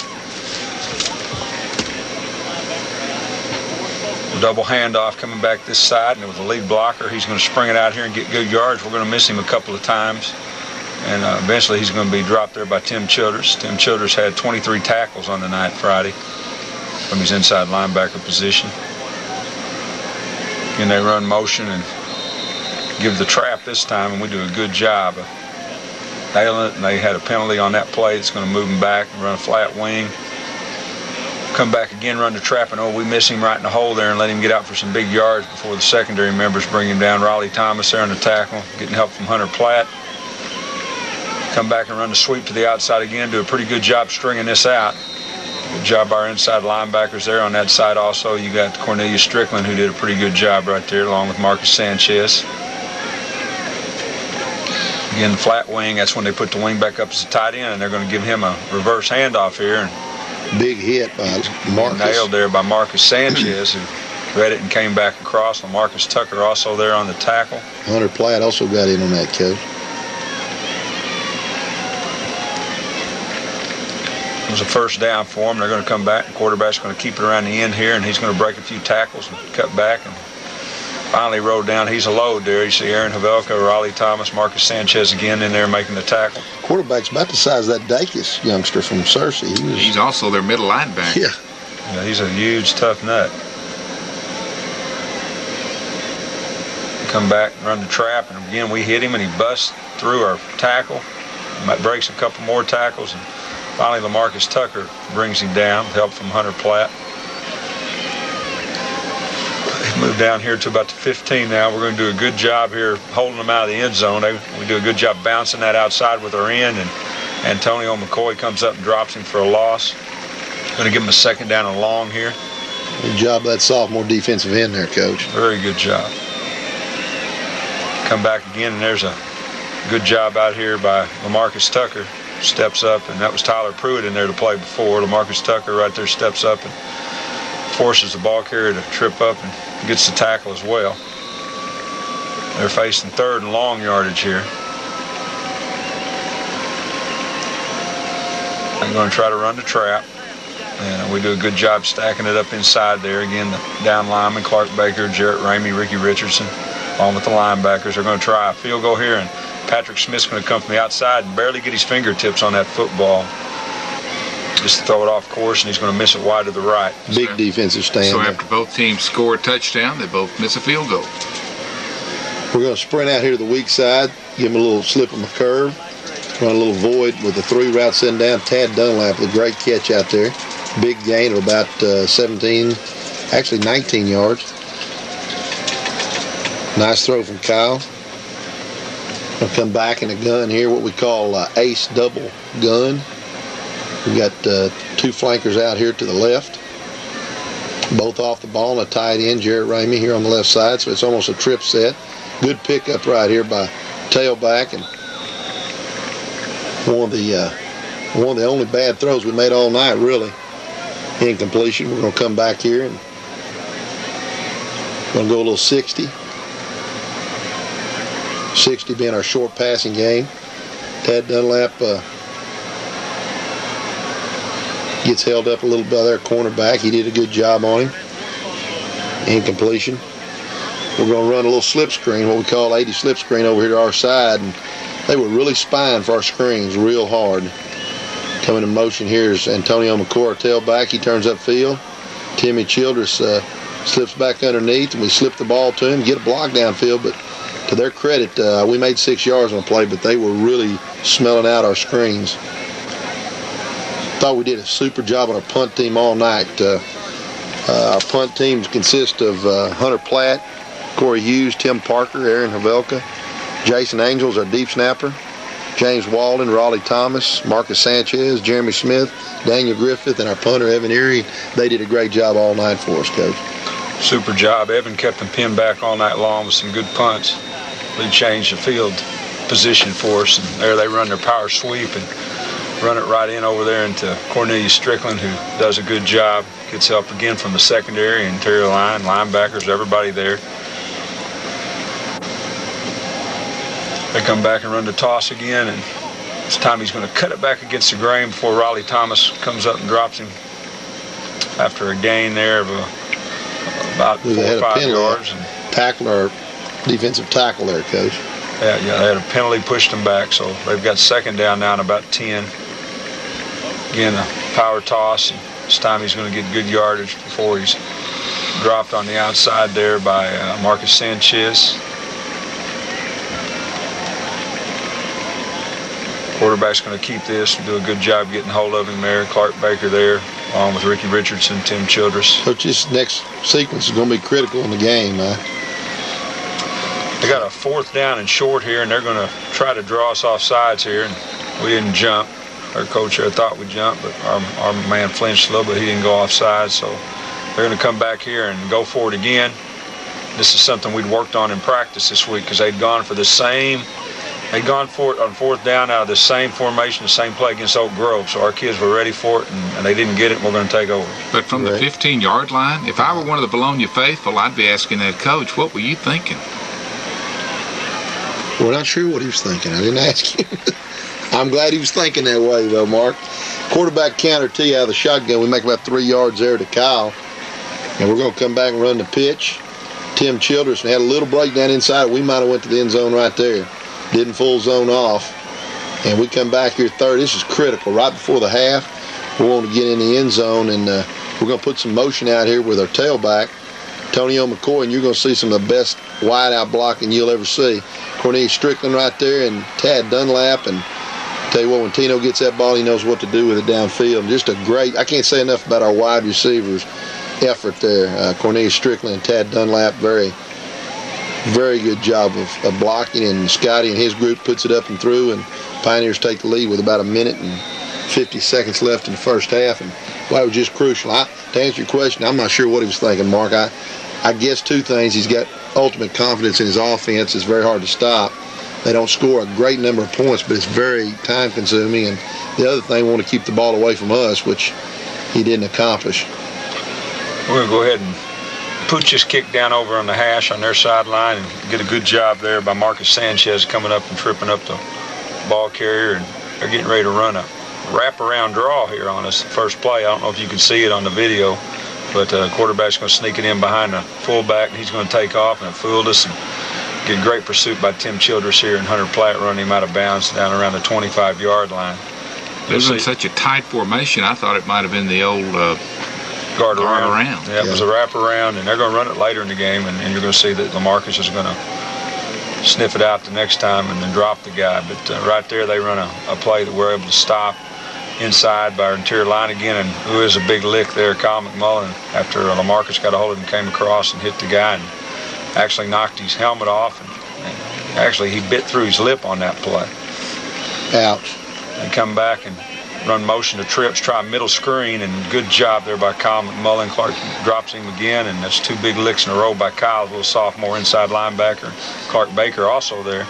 Double handoff coming back this side, and with the lead blocker, he's going to spring it out here and get good yards. We're going to miss him a couple of times, and eventually he's going to be dropped there by Tim Childress. Tim Childress had 23 tackles on the night Friday from his inside linebacker position. Again, they run motion and give the trap this time, and we do a good job of nailing it, and they had a penalty on that play. It's going to move him back and run a flat wing. Come back again, run the trap, and we miss him right in the hole there and let him get out for some big yards before the secondary members bring him down. Raleigh Thomas there on the tackle, getting help from Hunter Platt. Come back and run the sweep to the outside again, do a pretty good job stringing this out. Good job by our inside linebackers there on that side also. You got Cornelius Strickland, who did a pretty good job right there, along with Marcus Sanchez. Again, the flat wing, that's when they put the wing back up as a tight end, and they're going to give him a reverse handoff here. And big hit by Marcus. Nailed there by Marcus Sanchez, who read it and came back across. And Marcus Tucker also there on the tackle. Hunter Platt also got in on that, Coach. It was a 1st down for him. They're going to come back. The quarterback's going to keep it around the end here, and he's going to break a few tackles and cut back. And finally rode down. He's a load there. You see Aaron Havelka, Raleigh Thomas, Marcus Sanchez again in there making the tackle. Quarterback's about the size of that Dacus youngster from Searcy. He's also their middle linebacker. Yeah, he's a huge, tough nut. Come back, run the trap, and again we hit him, and he busts through our tackle. Breaks a couple more tackles, and finally LaMarcus Tucker brings him down with help from Hunter Platt. Move down here to about the 15 now. We're going to do a good job here holding them out of the end zone. We do a good job bouncing that outside with our end, and Antonio McCoy comes up and drops him for a loss. Going to give him a 2nd down and long here. Good job by that sophomore defensive end there, Coach. Very good job. Come back again, and there's a good job out here by LaMarcus Tucker. Steps up, and that was Tyler Pruitt in there to play before. LaMarcus Tucker right there steps up and forces the ball carrier to trip up and gets the tackle as well. They're facing third and long yardage here. I'm going to try to run the trap. And we do a good job stacking it up inside there. Again, the down lineman, Clark Baker, Jarrett Ramey, Ricky Richardson, along with the linebackers. They're going to try a field goal here, and Patrick Smith's going to come from the outside and barely get his fingertips on that football. Just to throw it off course, and he's going to miss it wide to the right. Big defensive stand. So after both teams score a touchdown, they both miss a field goal. We're going to sprint out here to the weak side, give him a little slip on the curve, run a little void with the 3 route sitting down. Tad Dunlap with a great catch out there. Big gain of about 19 yards. Nice throw from Kyle. We'll come back in a gun here, what we call ace double gun. We've got 2 flankers out here to the left. Both off the ball, and a tight end, Jarrett Ramey, here on the left side, so it's almost a trip set. Good pickup right here by tailback, and one of the only bad throws we made all night, really. Incompletion. We're going to come back here and going to go a little 60. 60 being our short passing game. Tad Dunlap gets held up a little by their cornerback. He did a good job on him. Incompletion. We're going to run a little slip screen, what we call 80 slip screen over here to our side, and they were really spying for our screens real hard. Coming in motion here is Antonio McCoy, our tailback. He turns upfield. Timmy Childress slips back underneath, and we slip the ball to him, get a block downfield. But to their credit, we made 6 yards on the play, but they were really smelling out our screens. Thought we did a super job on our punt team all night. Our punt teams consist of Hunter Platt, Corey Hughes, Tim Parker, Aaron Havelka, Jason Angels, our deep snapper, James Walden, Raleigh Thomas, Marcus Sanchez, Jeremy Smith, Daniel Griffith, and our punter, Evan Erie. They did a great job all night for us, Coach. Super job. Evan kept them pinned back all night long with some good punts. They changed the field position for us, and there they run their power sweep and run it right in over there into Cornelius Strickland, who does a good job. Gets help again from the secondary, interior line, linebackers, everybody there. They come back and run the toss again, and this time he's going to cut it back against the grain before Raleigh Thomas comes up and drops him after a gain there of about 4 or 5 yards. And tackle our defensive tackle there, Coach. Yeah, they had a penalty, pushed them back, so they've got second down now and about 10. Again, a power toss, and this time he's going to get good yardage before he's dropped on the outside there by Marcus Sanchez. Quarterback's going to keep this and do a good job getting hold of him there. Clark Baker there, along with Ricky Richardson, Tim Childress. Coach, this next sequence is going to be critical in the game. They got a 4th down and short here, and they're going to try to draw us off sides here, and we didn't jump. Our coach here thought we jumped, but our man flinched a little bit. He didn't go off sides, so they're going to come back here and go for it again. This is something we'd worked on in practice this week because they'd gone for it on 4th down out of the same formation, the same play against Oak Grove. So our kids were ready for it, and they didn't get it, and we're going to take over. But from the 15-yard line, if I were one of the Vilonia faithful, I'd be asking that coach, what were you thinking? We're not sure what he was thinking. I didn't ask him. I'm glad he was thinking that way, though, Mark. Quarterback counter tee out of the shotgun. We make about 3 yards there to Kyle. And we're going to come back and run the pitch. Tim Childress had a little breakdown inside. We might have went to the end zone right there. Didn't full zone off. And we come back here third. This is critical. Right before the half, we want to get in the end zone. And we're going to put some motion out here with our tailback, Antonio McCoy. And you're going to see some of the best wide-out blocking you'll ever see. Cornelius Strickland right there and Tad Dunlap. And tell you what, when Tino gets that ball, he knows what to do with it downfield. Just a great, I can't say enough about our wide receivers' effort there. Cornelius Strickland and Tad Dunlap, very good job of blocking, and Scotty and his group puts it up and through, and Pioneers take the lead with about 1 minute and 50 seconds left in the first half, and well, it was just crucial. To answer your question, I'm not sure what he was thinking, Mark. I guess 2 things. He's got ultimate confidence in his offense. It's very hard to stop. They don't score a great number of points, but it's very time-consuming, and the other thing, we want to keep the ball away from us, which he didn't accomplish. We're going to go ahead and Pooch's kick down over on the hash on their sideline and get a good job there by Marcus Sanchez coming up and tripping up the ball carrier, and they're getting ready to run a wraparound draw here on us. The first play, I don't know if you can see it on the video, but the quarterback's going to sneak it in behind the fullback, and he's going to take off, and it fooled us. And get great pursuit by Tim Childress here, and Hunter Platt running him out of bounds down around the 25-yard line. It was in such a tight formation, I thought it might have been the old guard around. Yeah, it was a wraparound, and they're going to run it later in the game, and you're going to see that LaMarcus is going to sniff it out the next time and then drop the guy. But right there, they run a play that we're able to stop inside by our interior line again, and who is a big lick there, Kyle McMullen, after LaMarcus got a hold of him, came across and hit the guy and actually knocked his helmet off, and actually he bit through his lip on that play. Ouch. And come back and run motion to trips, try a middle screen, and good job there by Kyle McMullen. Clark drops him again, and that's 2 big licks in a row by Kyle, a little sophomore inside linebacker. Clark Baker also there.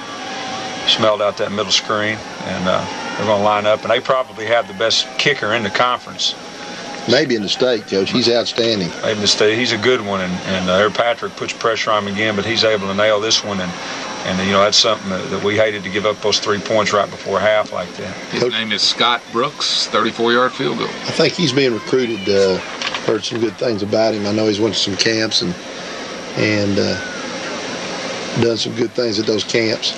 Smelled out that middle screen, and they're going to line up, and they probably have the best kicker in the conference. Maybe in the state, Coach. He's outstanding. Maybe in the state. He's a good one, and Eric Patrick puts pressure on him again, but he's able to nail this one, and that's something that we hated to give up those 3 points right before half like that. His name is Scott Brooks, 34-yard field goal. I think he's being recruited. Heard some good things about him. I know he's went to some camps and done some good things at those camps.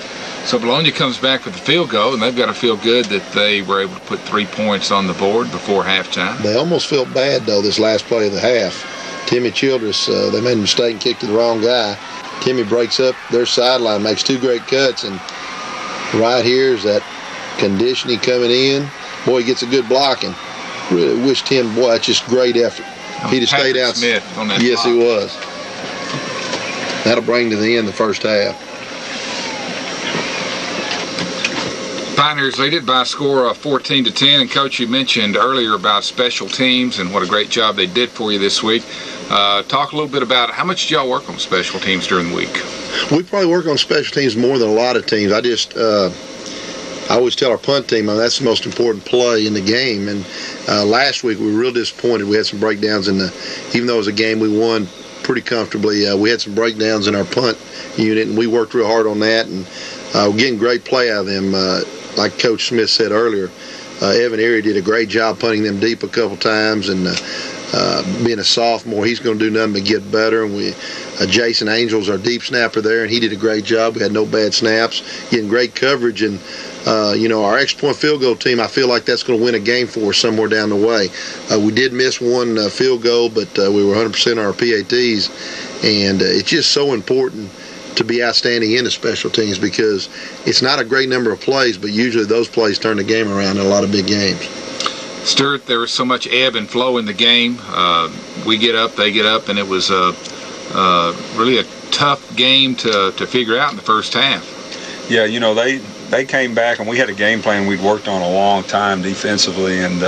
So Vilonia comes back with the field goal, and they've got to feel good that they were able to put 3 points on the board before halftime. They almost felt bad, though, this last play of the half. Timmy Childress, they made a mistake and kicked to the wrong guy. Timmy breaks up their sideline, makes 2 great cuts, and right here is that conditioning coming in. Boy, he gets a good blocking. Really wish Tim, boy, that's just great effort. He'd have stayed out. Smith on that yes, block. he was. That'll bring to the end the first half. Pioneers lead it by a score of 14-10, and Coach, you mentioned earlier about special teams and what a great job they did for you this week. Talk a little bit about how much did y'all work on special teams during the week? We probably work on special teams more than a lot of teams. I always tell our punt team that's the most important play in the game. And last week we were real disappointed. We had some breakdowns even though it was a game we won pretty comfortably, we had some breakdowns in our punt unit, and we worked real hard on that, and we're getting great play out of them. Like Coach Smith said earlier, Evan Erie did a great job punting them deep a couple times, and being a sophomore, he's going to do nothing but get better. And Jason Angels, our deep snapper there, and he did a great job. We had no bad snaps, getting great coverage, and our extra point field goal team, I feel like that's going to win a game for us somewhere down the way. We did miss one field goal, but we were 100% on our PATs, and it's just so important to be outstanding in the special teams, because it's not a great number of plays, but usually those plays turn the game around in a lot of big games. Stuart, there was so much ebb and flow in the game. We get up, they get up, and it was really a tough game to figure out in the first half. Yeah, they came back, and we had a game plan we'd worked on a long time defensively, and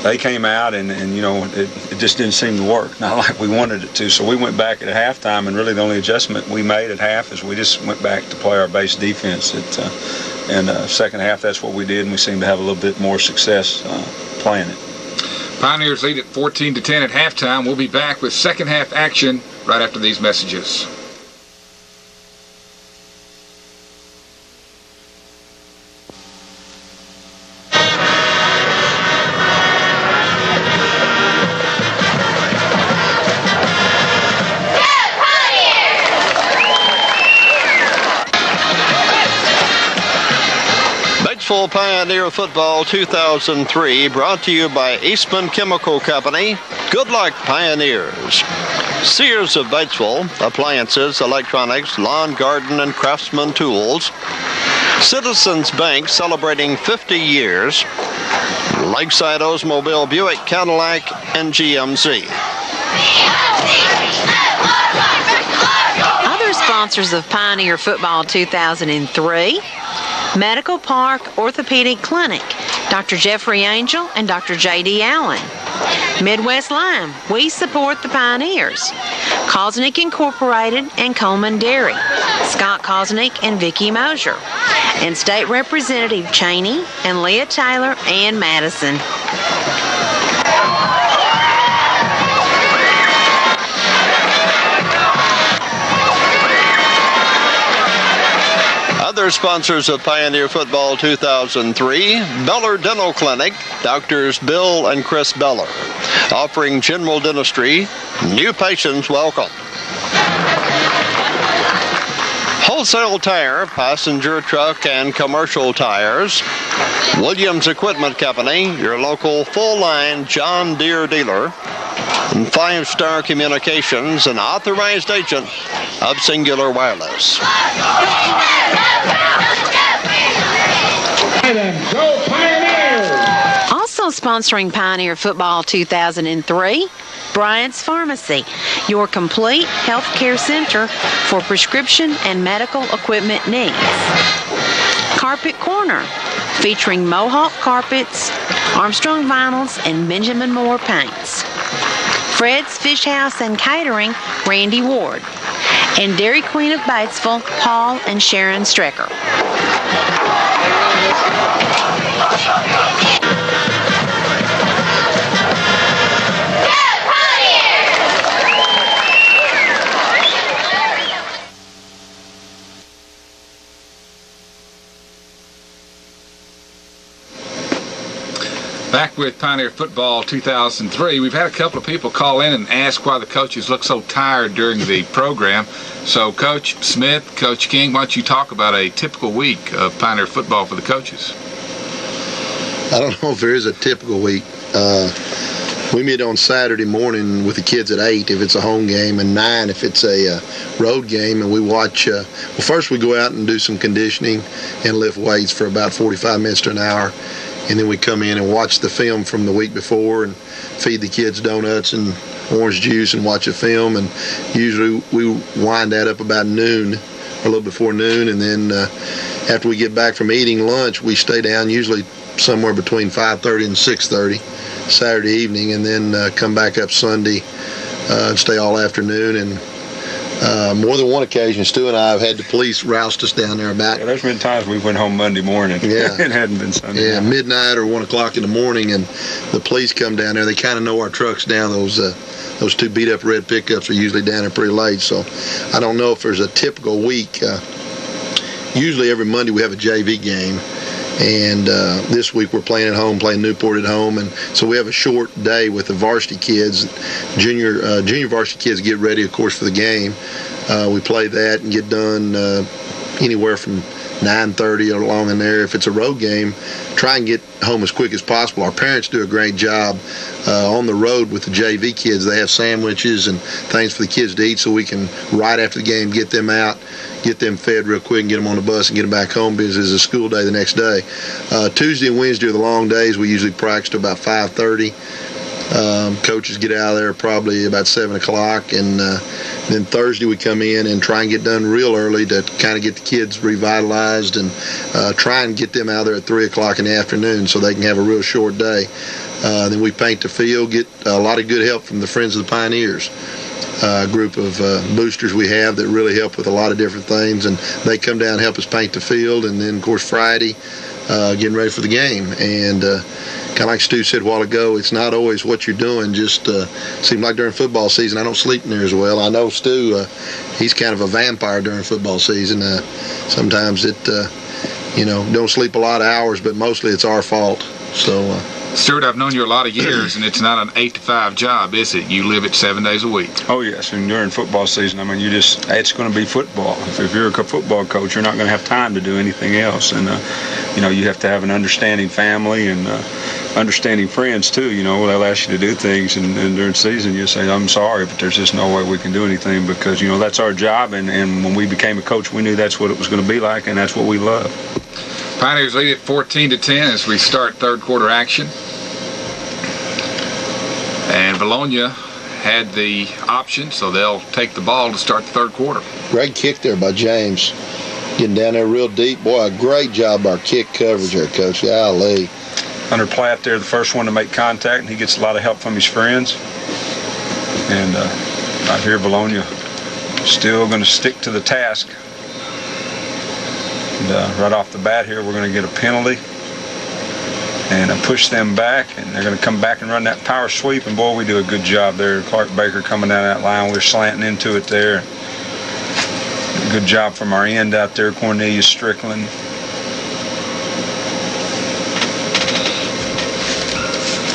they came out, and it just didn't seem to work, not like we wanted it to. So we went back at halftime, and really the only adjustment we made at half is we just went back to play our base defense. And second half, that's what we did, and we seemed to have a little bit more success playing it. Pioneers lead at 14-10 at halftime. We'll be back with second half action right after these messages. Batesville Pioneer Football 2003 brought to you by Eastman Chemical Company. Good luck, Pioneers. Sears of Batesville, appliances, electronics, lawn, garden, and craftsman tools. Citizens Bank celebrating 50 years. Lakeside Oldsmobile, Buick, Cadillac, and GMC. Other sponsors of Pioneer Football 2003, Medical Park Orthopedic Clinic, Dr. Jeffrey Angel and Dr. J.D. Allen. Midwest Lime, we support the Pioneers. Kosnick Incorporated and Coleman Dairy, Scott Kosnick and Vicki Mosier, and State Representative Cheney and Leah Taylor and Madison. Other sponsors of Pioneer Football 2003, Beller Dental Clinic, Doctors Bill and Chris Beller. Offering general dentistry, new patients welcome. Wholesale Tire, passenger, truck, and commercial tires. Williams Equipment Company, your local full-line John Deere dealer. And 5-Star Communications, an authorized agent of Singular Wireless. Go Pioneers! Also sponsoring Pioneer Football 2003, Bryant's Pharmacy, your complete health care center for prescription and medical equipment needs. Carpet Corner, featuring Mohawk carpets, Armstrong vinyls, and Benjamin Moore paints. Fred's Fish House and Catering, Randy Ward. And Dairy Queen of Batesville, Paul and Sharon Strecker. Back with Pioneer Football 2003, we've had a couple of people call in and ask why the coaches look so tired during the program. So Coach Smith, Coach King, why don't you talk about a typical week of Pioneer Football for the coaches? I don't know if there is a typical week. We meet on Saturday morning with the kids at 8 if it's a home game, and 9 if it's a road game, and we watch. Well, first we go out and do some conditioning and lift weights for about 45 minutes to an hour. And then we come in and watch the film from the week before and feed the kids donuts and orange juice and watch a film. And usually we wind that up about noon, or a little before noon. And then after we get back from eating lunch, we stay down usually somewhere between 5:30 and 6:30 Saturday evening, and then come back up Sunday and stay all afternoon. And more than one occasion, Stu and I have had the police roust us down there about. Yeah, there's been times we went home Monday morning. Yeah. It hadn't been Sunday. Yeah, midnight or 1 o'clock in the morning, and the police come down there. They kind of know our trucks down. Those two beat-up red pickups are usually down there pretty late. So I don't know if there's a typical week. Usually every Monday we have a JV game. And this week we're playing at home, playing Newport at home, and so we have a short day with the varsity kids. Junior varsity kids get ready, of course, for the game. We play that and get done anywhere from 9:30 along in there. If it's a road game, try and get home as quick as possible. Our parents do a great job on the road with the JV kids. They have sandwiches and things for the kids to eat, so we can, right after the game, get them out, get them fed real quick and get them on the bus and get them back home because it's a school day the next day. Tuesday and Wednesday are the long days. We usually practice to about 5:30. Coaches get out of there probably about 7 o'clock, and then Thursday we come in and try and get done real early to kind of get the kids revitalized and try and get them out there at 3 o'clock in the afternoon so they can have a real short day. Then we paint the field, get a lot of good help from the Friends of the Pioneers. A group of boosters we have that really help with a lot of different things, and they come down and help us paint the field. And then, of course, Friday, getting ready for the game. And kind of like Stu said a while ago, it's not always what you're doing. Just seems like during football season, I don't sleep near as well. I know Stu, he's kind of a vampire during football season. Sometimes don't sleep a lot of hours, but mostly it's our fault. So. Stuart, I've known you a lot of years, and it's not an 8-to-5 job, is it? You live it 7 days a week. Oh, yes, and during football season, I mean, it's going to be football. If you're a football coach, you're not going to have time to do anything else. And, you have to have an understanding family and understanding friends, too. They'll ask you to do things, and during season, you say, I'm sorry, but there's just no way we can do anything because, that's our job. And when we became a coach, we knew that's what it was going to be like, and that's what we love. Pioneers lead at 14-10 as we start third quarter action. And Vilonia had the option, so they'll take the ball to start the third quarter. Great kick there by James. Getting down there real deep. Boy, a great job our kick coverage there, Coach. Golly. Hunter Platt there, the first one to make contact, and he gets a lot of help from his friends. And right here, Vilonia still going to stick to the task. And right off the bat here, we're going to get a penalty and push them back, and they're going to come back and run that power sweep, and boy, we do a good job there. Clark Baker coming down that line, we're slanting into it there. Good job from our end out there, Cornelius Strickland.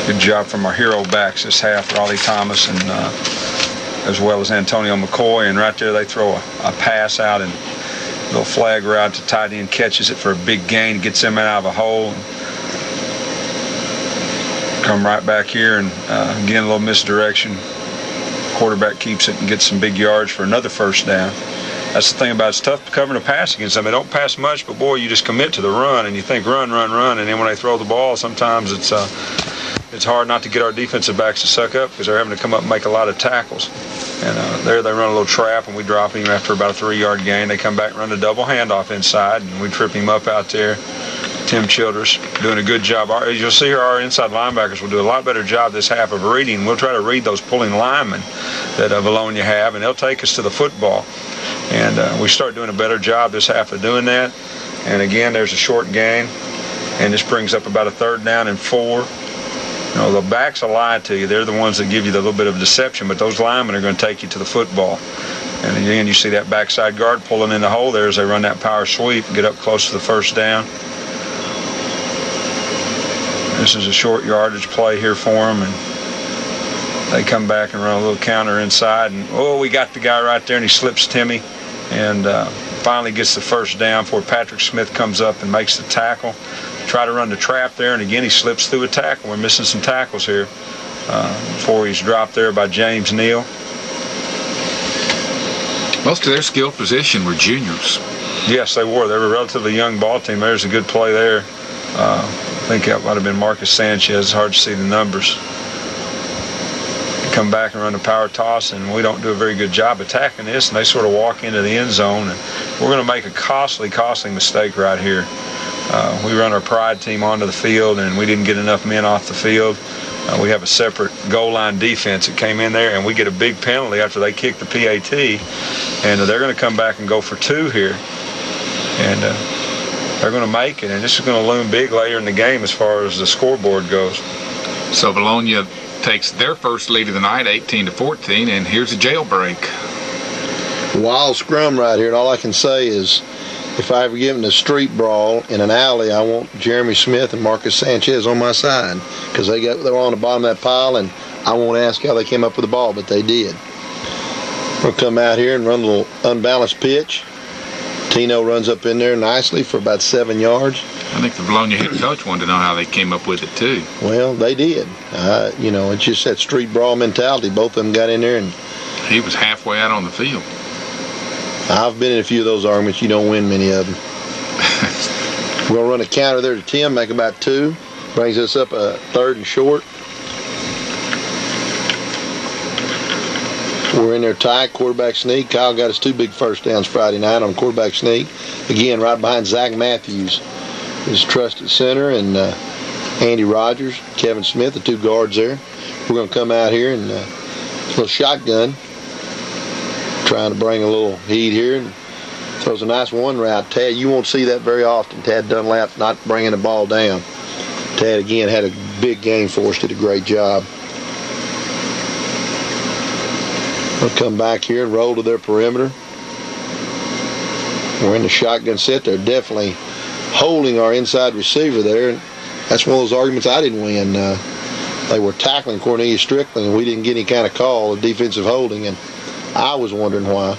Good job from our hero backs this half, Raleigh Thomas and as well as Antonio McCoy. And right there they throw a pass out and a little flag route to tight end, catches it for a big gain, gets them out of a hole. Come right back here and again a little misdirection. Quarterback keeps it and gets some big yards for another first down. That's the thing about it. It's tough covering a pass against them. They don't pass much, but boy, you just commit to the run and you think run, and then when they throw the ball, sometimes it's hard not to get our defensive backs to suck up because they're having to come up and make a lot of tackles. And there they run a little trap and we drop him after about a 3-yard gain. They come back and run a double handoff inside and we trip him up out there. Tim Childress doing a good job. As you'll see here, our inside linebackers will do a lot better job this half of reading. We'll try to read those pulling linemen that Vilonia have, and they'll take us to the football. And we start doing a better job this half of doing that. And again, there's a short gain, and this brings up about a 3rd down and 4. You know, the backs will lie to you. They're the ones that give you the little bit of deception, but those linemen are going to take you to the football. And again, you see that backside guard pulling in the hole there as they run that power sweep and get up close to the first down. This is a short yardage play here for them, and they come back and run a little counter inside, and oh, we got the guy right there, and he slips Timmy, and finally gets the first down before Patrick Smith comes up and makes the tackle. Try to run the trap there, and again he slips through a tackle. We're missing some tackles here before he's dropped there by James Neal. Most of their skill position were juniors. Yes, they were. They were a relatively young ball team. There's a good play there. I think that might have been Marcus Sanchez. It's hard to see the numbers. They come back and run the power toss, and we don't do a very good job attacking this, and they sort of walk into the end zone. And we're going to make a costly mistake right here. We run our pride team onto the field, and we didn't get enough men off the field. We have a separate goal line defense that came in there, and we get a big penalty after they kick the PAT, and they're going to come back and go for 2 here. And they're going to make it, and this is going to loom big later in the game as far as the scoreboard goes. So Vilonia takes their first lead of the night, 18-14, and here's a jailbreak. Wild scrum right here, and all I can say is if I ever get in a street brawl in an alley, I want Jeremy Smith and Marcus Sanchez on my side because they're on the bottom of that pile, and I won't ask how they came up with the ball, but they did. We'll come out here and run a little unbalanced pitch. Tino runs up in there nicely for about 7 yards. I think the Vilonia head coach wanted to know how they came up with it, too. Well, they did. You know, it's just that street brawl mentality. Both of them got in there, and he was halfway out on the field. I've been in a few of those arguments. You don't win many of them. We're going to run a counter there to Tim, make about 2. Brings us up a 3rd and short. We're in there tight, quarterback sneak. Kyle got us 2 big first downs Friday night on quarterback sneak. Again, right behind Zach Matthews, his trusted center, and Andy Rogers, Kevin Smith, the 2 guards there. We're going to come out here and a little shotgun, trying to bring a little heat here, and throws a nice one route. Tad, you won't see that very often. Tad Dunlap not bringing the ball down. Tad, again, had a big game for us, did a great job. We'll come back here and roll to their perimeter. We're in the shotgun set. They're definitely holding our inside receiver there. And that's one of those arguments I didn't win. They were tackling Cornelius Strickland, and we didn't get any kind of call of defensive holding, and I was wondering why.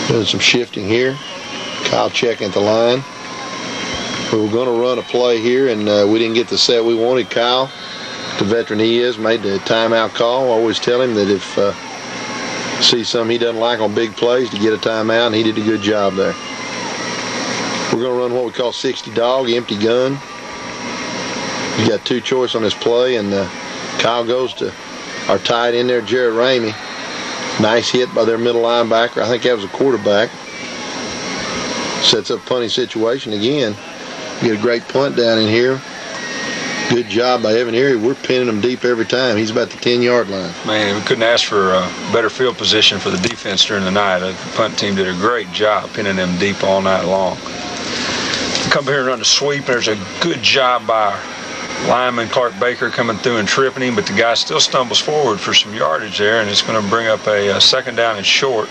Doing some shifting here. Kyle checking at the line. We were going to run a play here, and we didn't get the set we wanted. Kyle, the veteran he is, made the timeout call. I always tell him that if see something he doesn't like on big plays, to get a timeout, and he did a good job there. We're going to run what we call 60 dog, empty gun. You got 2 choice on this play, and Kyle goes to our tight end there, Jared Ramey. Nice hit by their middle linebacker. I think that was a quarterback. Sets up a punting situation again. We get a great punt down in here. Good job by Evan Erie. We're pinning him deep every time. He's about the 10-yard line. Man, we couldn't ask for a better field position for the defense during the night. The punt team did a great job pinning them deep all night long. We come here and run the sweep. There's a good job by lineman Clark Baker coming through and tripping him, but the guy still stumbles forward for some yardage there, and it's going to bring up a second down and short.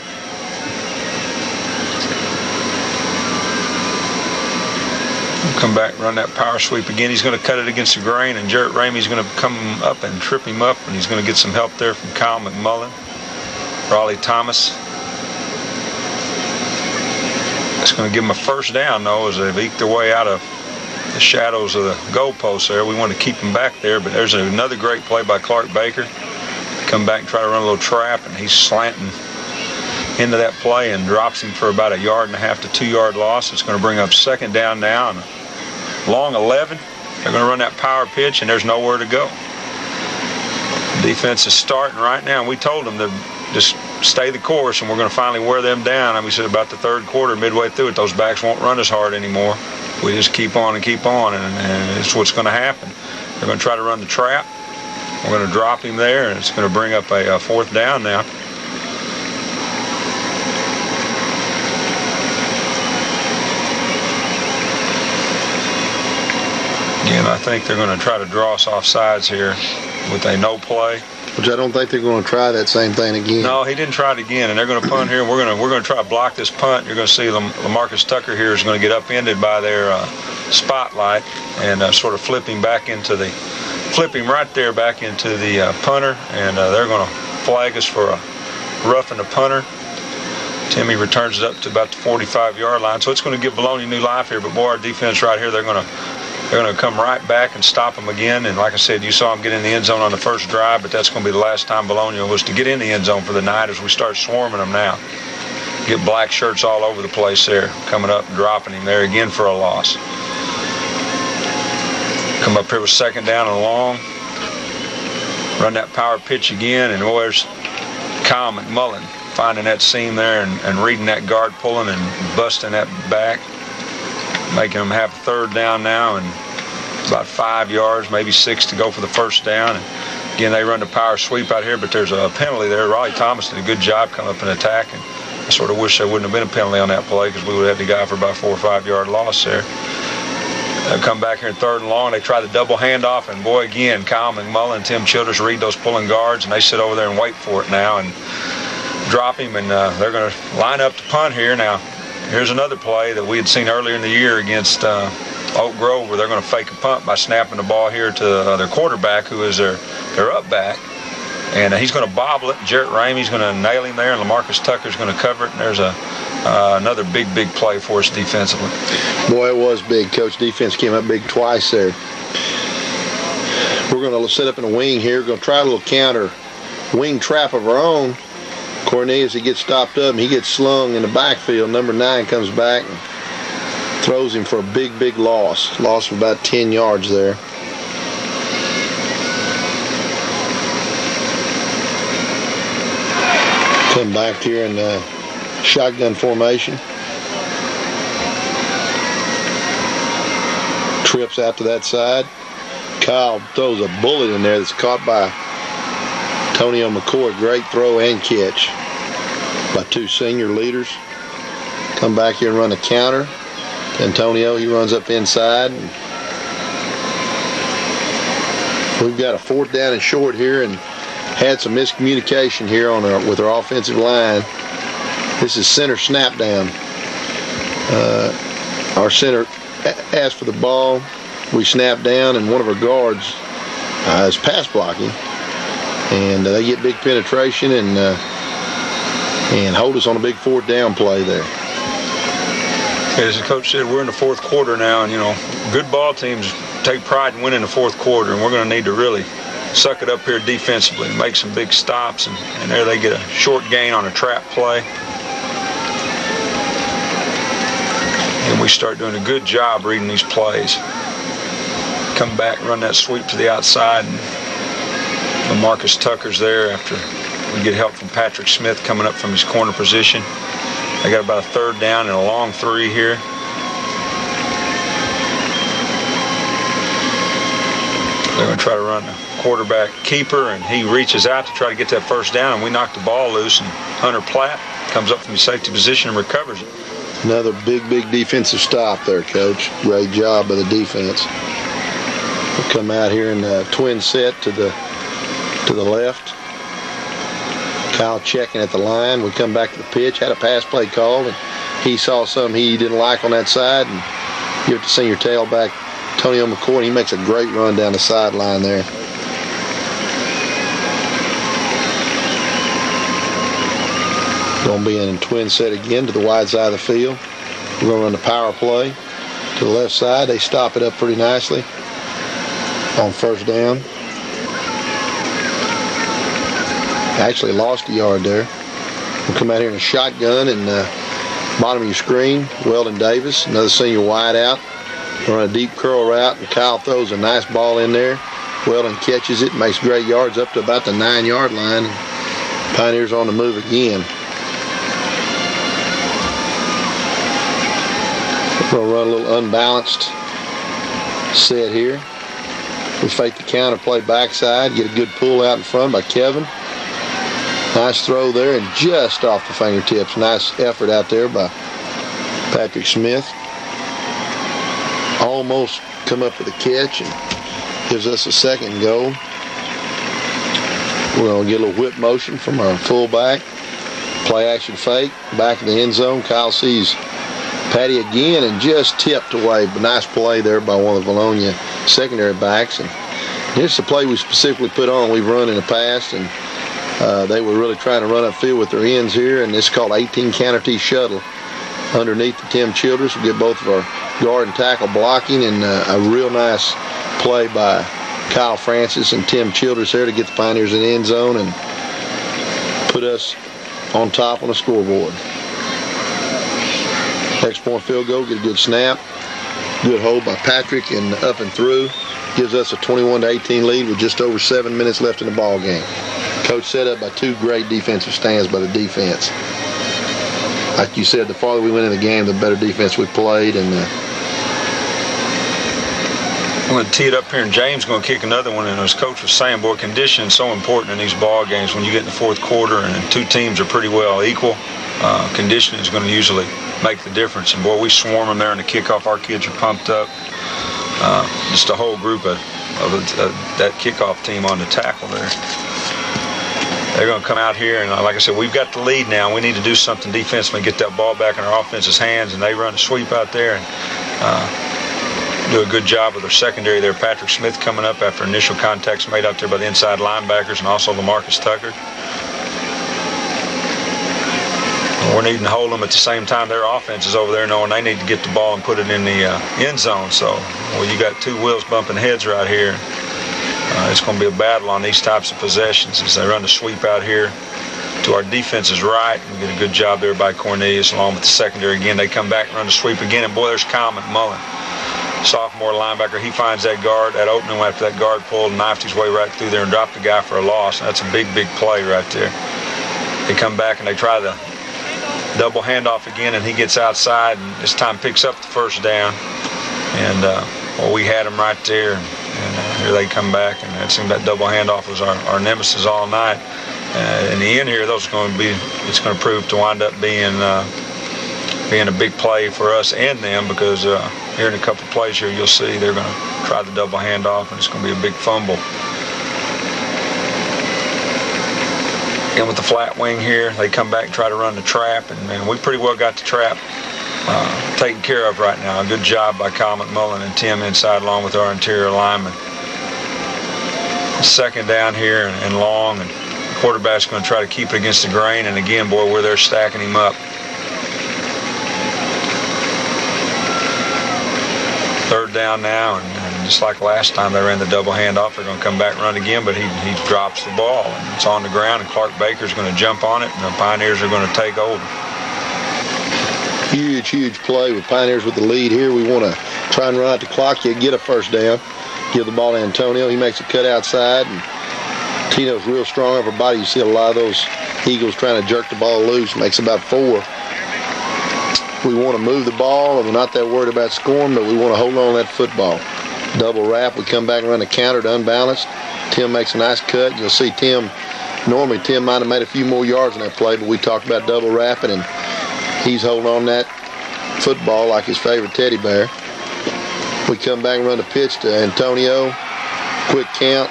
Come back, run that power sweep again. He's going to cut it against the grain, and Jarrett Ramey's going to come up and trip him up, and he's going to get some help there from Kyle McMullen. Raleigh Thomas. It's going to give them a first down, though, as they've eked their way out of the shadows of the goalposts there. We want to keep them back there, but there's another great play by Clark Baker. Come back and try to run a little trap, and he's slanting into that play and drops him for about 1.5 to 2 yard loss. It's going to bring up second down now and a long 11. They're going to run that power pitch, and there's nowhere to go. Defense is starting right now, and we told them to just stay the course, and we're going to finally wear them down. And we said about the third quarter, midway through it, those backs won't run as hard anymore. We just keep on and keep on, and it's what's going to happen. They're going to try to run the trap. We're going to drop him there, and it's going to bring up a fourth down now. Again, I think they're going to try to draw us off sides here with a no play. Which I don't think they're going to try that same thing again. No, he didn't try it again, and they're going to punt here. And we're going to try to block this punt. You're going to see LaMarcus Tucker here is going to get upended by their spotlight and sort of flip him right there back into the punter, and they're going to flag us for a roughing the punter. Timmy returns it up to about the 45-yard line, so it's going to give Vilonia new life here. But boy, our defense right here, they're going to come right back and stop them again. And like I said, you saw them get in the end zone on the first drive, but that's going to be the last time Vilonia was to get in the end zone for the night as we start swarming them now. Get black shirts all over the place there, coming up and dropping him there again for a loss. Come up here with second down and long. Run that power pitch again, and there's Kyle McMullen finding that seam there and reading that guard, pulling and busting that back. Making them have a third down now and about 5 yards, maybe 6 to go for the first down. And again, they run the power sweep out here, but there's a penalty there. Raleigh Thomas did a good job coming up and attacking. I sort of wish there wouldn't have been a penalty on that play because we would have had the guy for about 4 or 5 yard loss there. They'll come back here in third and long. They try the double handoff, and boy, again, Kyle McMullen and Tim Childers read those pulling guards, and they sit over there and wait for it now and drop him, and they're going to line up to punt here now. Here's another play that we had seen earlier in the year against Oak Grove, where they're going to fake a punt by snapping the ball here to their quarterback, who is their up back. And he's going to bobble it. Jarrett Ramey's going to nail him there, and LaMarcus Tucker's going to cover it. And there's another big play for us defensively. Boy, it was big. Coach, defense came up big twice there. We're going to set up in a wing here. We're going to try a little counter wing trap of our own. Cornelius, he gets stopped up, and he gets slung in the backfield. Number 9 comes back and throws him for a big loss. Loss of about 10 yards there. Come back here in shotgun formation. Trips out to that side. Kyle throws a bullet in there that's caught by Antonio McCoy. Great throw and catch by 2 senior leaders. Come back here and run a counter. Antonio, he runs up inside. We've got a fourth down and short here, and had some miscommunication here with our offensive line. This is center snap down. Our center asked for the ball. We snap down, and one of our guards is pass blocking. And they get big penetration and hold us on a big fourth down play there. As the coach said, we're in the fourth quarter now, and good ball teams take pride in winning the fourth quarter, and we're going to need to really suck it up here defensively, make some big stops, and there they get a short gain on a trap play. And we start doing a good job reading these plays. Come back, run that sweep to the outside, and LaMarcus Tucker's there after we get help from Patrick Smith coming up from his corner position. They got about a third down and a long 3 here. They're going to try to run the quarterback keeper, and he reaches out to try to get that first down, and we knock the ball loose, and Hunter Platt comes up from his safety position and recovers it. Another big defensive stop there, Coach. Great job by the defense. We'll come out here in the twin set to the left. Kyle checking at the line. We come back to the pitch. Had a pass play called, and he saw something he didn't like on that side. And you have to senior tailback Antonio McCoy, and he makes a great run down the sideline there. Going to be in a twin set again to the wide side of the field. We're going to run the power play to the left side. They stop it up pretty nicely on first down. Actually lost a yard there. We'll come out here in a shotgun and bottom of your screen, Weldon Davis, another senior wide out. Run a deep curl route, and Kyle throws a nice ball in there. Weldon catches it, makes great yards up to about the 9-yard line. Pioneers on the move again. We're going to run a little unbalanced set here. We fake the counter, play backside, get a good pull out in front by Kevin. Nice throw there and just off the fingertips. Nice effort out there by Patrick Smith. Almost come up with a catch and gives us a second goal. We're going to get a little whip motion from our fullback. Play action fake, back in the end zone. Kyle sees Patty again and just tipped away. But nice play there by one of the Vilonia secondary backs. And here's the play we specifically put on. We've run in the past, and they were really trying to run upfield with their ends here, and this is called 18 counter T shuttle. Underneath the Tim Childers, we get both of our guard and tackle blocking, and a real nice play by Kyle Francis and Tim Childers there to get the Pioneers in the end zone and put us on top on the scoreboard. Next point field goal, get a good snap. Good hold by Patrick and up and through. Gives us a 21-18 lead with just over 7 minutes left in the ball game. Coach set up by two great defensive stands by the defense. Like you said, the farther we went in the game, the better defense we played. And I'm going to tee it up here, and James going to kick another one. And as Coach was saying, boy, condition is so important in these ball games. When you get in the fourth quarter and two teams are pretty well equal, conditioning is going to usually make the difference. And boy, we swarm them there in the kickoff. Our kids are pumped up. Just a whole group of that kickoff team on the tackle there. They're going to come out here, and like I said, we've got the lead now. We need to do something defensively, get that ball back in our offense's hands, and they run a sweep out there and do a good job with their secondary there. Patrick Smith coming up after initial contacts made out there by the inside linebackers and also LaMarcus Tucker. We're needing to hold them at the same time. Their offense is over there knowing they need to get the ball and put it in the end zone. So, well, you got two wheels bumping heads right here. It's going to be a battle on these types of possessions as they run the sweep out here to our defense's right. We get a good job there by Cornelius along with the secondary again. They come back and run the sweep again, and boy, there's Kyle McMullen, sophomore linebacker. He finds that guard, that opening after that guard pulled and knifed his way right through there and dropped the guy for a loss. And that's a big, big play right there. They come back and they try the double handoff again, and he gets outside and this time picks up the first down. And well, we had him right there. And here they come back, and it seemed that double handoff was our nemesis all night. In the end here, it's going to prove to wind up being a big play for us and them, because here in a couple of plays here, you'll see they're going to try the double handoff, and it's going to be a big fumble. And with the flat wing here, they come back and try to run the trap, and man, we pretty well got the trap taken care of right now. A good job by Kyle McMullen and Tim inside along with our interior linemen. Second down here and long, and the quarterback's going to try to keep it against the grain, and again, boy, we're there stacking him up. Third down now, and just like last time they ran the double handoff, they're going to come back and run again, but he drops the ball, and it's on the ground, and Clark Baker's going to jump on it, and the Pioneers are going to take over. Huge play with Pioneers with the lead here. We want to try and run out the clock. You get a first down. Give the ball to Antonio. He makes a cut outside, and Tino's real strong upper body. You see a lot of those Eagles trying to jerk the ball loose. Makes about 4. We want to move the ball, and we're not that worried about scoring, but we want to hold on to that football. Double wrap. We come back and run the counter to unbalanced. Tim makes a nice cut. You'll see Tim. Normally, Tim might have made a few more yards on that play, but we talked about double wrapping, and he's holding on that football like his favorite teddy bear. We come back and run the pitch to Antonio. quick count.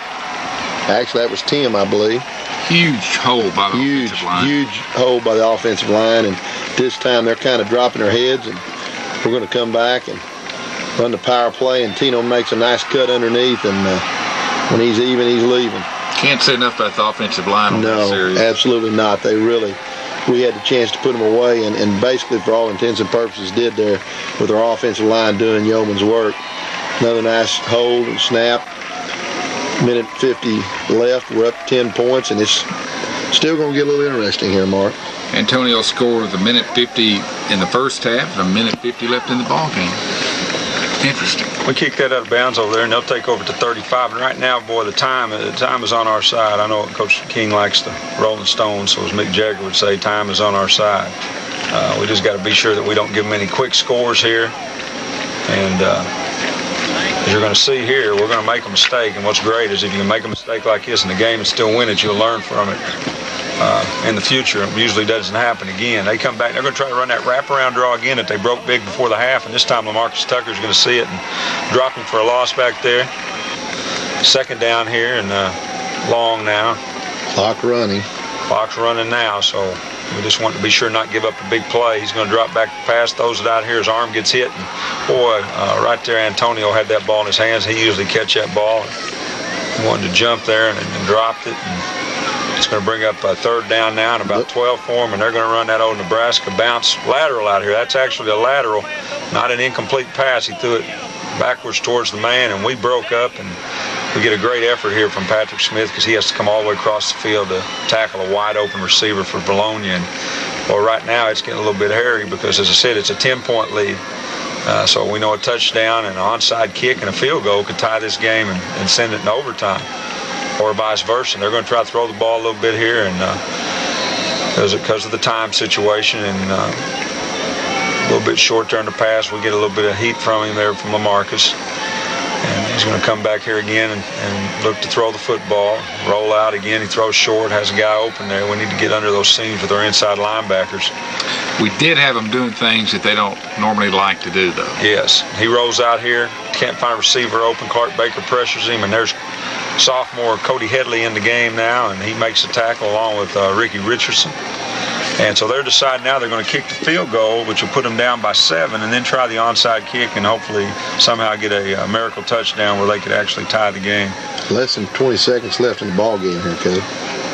Actually, that was Tim, I believe. Huge hole by the offensive line. Huge hole by the offensive line, and this time they're kind of dropping their heads, and we're going to come back and run the power play, and Tino makes a nice cut underneath, and when he's even, he's leaving. Can't say enough about the offensive line on this series. No, absolutely not. We had the chance to put them away, and basically, for all intents and purposes, did there with our offensive line doing yeoman's work. Another nice hold and snap. Minute 50 left. We're up 10 points, and it's still going to get a little interesting here, Mark. Antonio scored with a minute 50 in the first half and a minute 50 left in the ball game. Interesting. We kick that out of bounds over there, and they'll take over to 35. And right now, boy, the time is on our side. I know Coach King likes the Rolling Stones, so as Mick Jagger would say, time is on our side. We just got to be sure that we don't give them any quick scores here. And as you're going to see here, we're going to make a mistake. And what's great is if you can make a mistake like this in the game and still win it, you'll learn from it. In the future, it usually doesn't happen again. They come back, they're going to try to run that wraparound draw again that they broke big before the half, and this time LaMarcus Tucker's going to see it and drop him for a loss back there. Second down here and long now. Clock's running now, so we just want to be sure not give up a big play. He's going to drop back past those out here. His arm gets hit, and boy, right there, Antonio had that ball in his hands. He usually catch that ball. He wanted to jump there and dropped it. And it's going to bring up a third down now and about 12 for them, and they're going to run that old Nebraska bounce lateral out here. That's actually a lateral, not an incomplete pass. He threw it backwards towards the man, and we broke up, and we get a great effort here from Patrick Smith because he has to come all the way across the field to tackle a wide-open receiver for Vilonia. And, well, right now it's getting a little bit hairy because, as I said, it's a 10-point lead. So we know a touchdown and an onside kick and a field goal could tie this game and send it in overtime, or vice versa. They're going to try to throw the ball a little bit here, and because of the time situation and a little bit short turn to pass, we get a little bit of heat from him there from LaMarcus. And he's going to come back here again and look to throw the football, roll out again. He throws short, has a guy open there. We need to get under those seams with our inside linebackers. We did have them doing things that they don't normally like to do, though. Yes. He rolls out here, can't find a receiver open. Clark Baker pressures him, and there's sophomore Cody Headley in the game now, and he makes the tackle along with Ricky Richardson. And so they're deciding now they're going to kick the field goal, which will put them down by 7, and then try the onside kick and hopefully somehow get a miracle touchdown where they could actually tie the game. Less than 20 seconds left in the ball game here, Coach.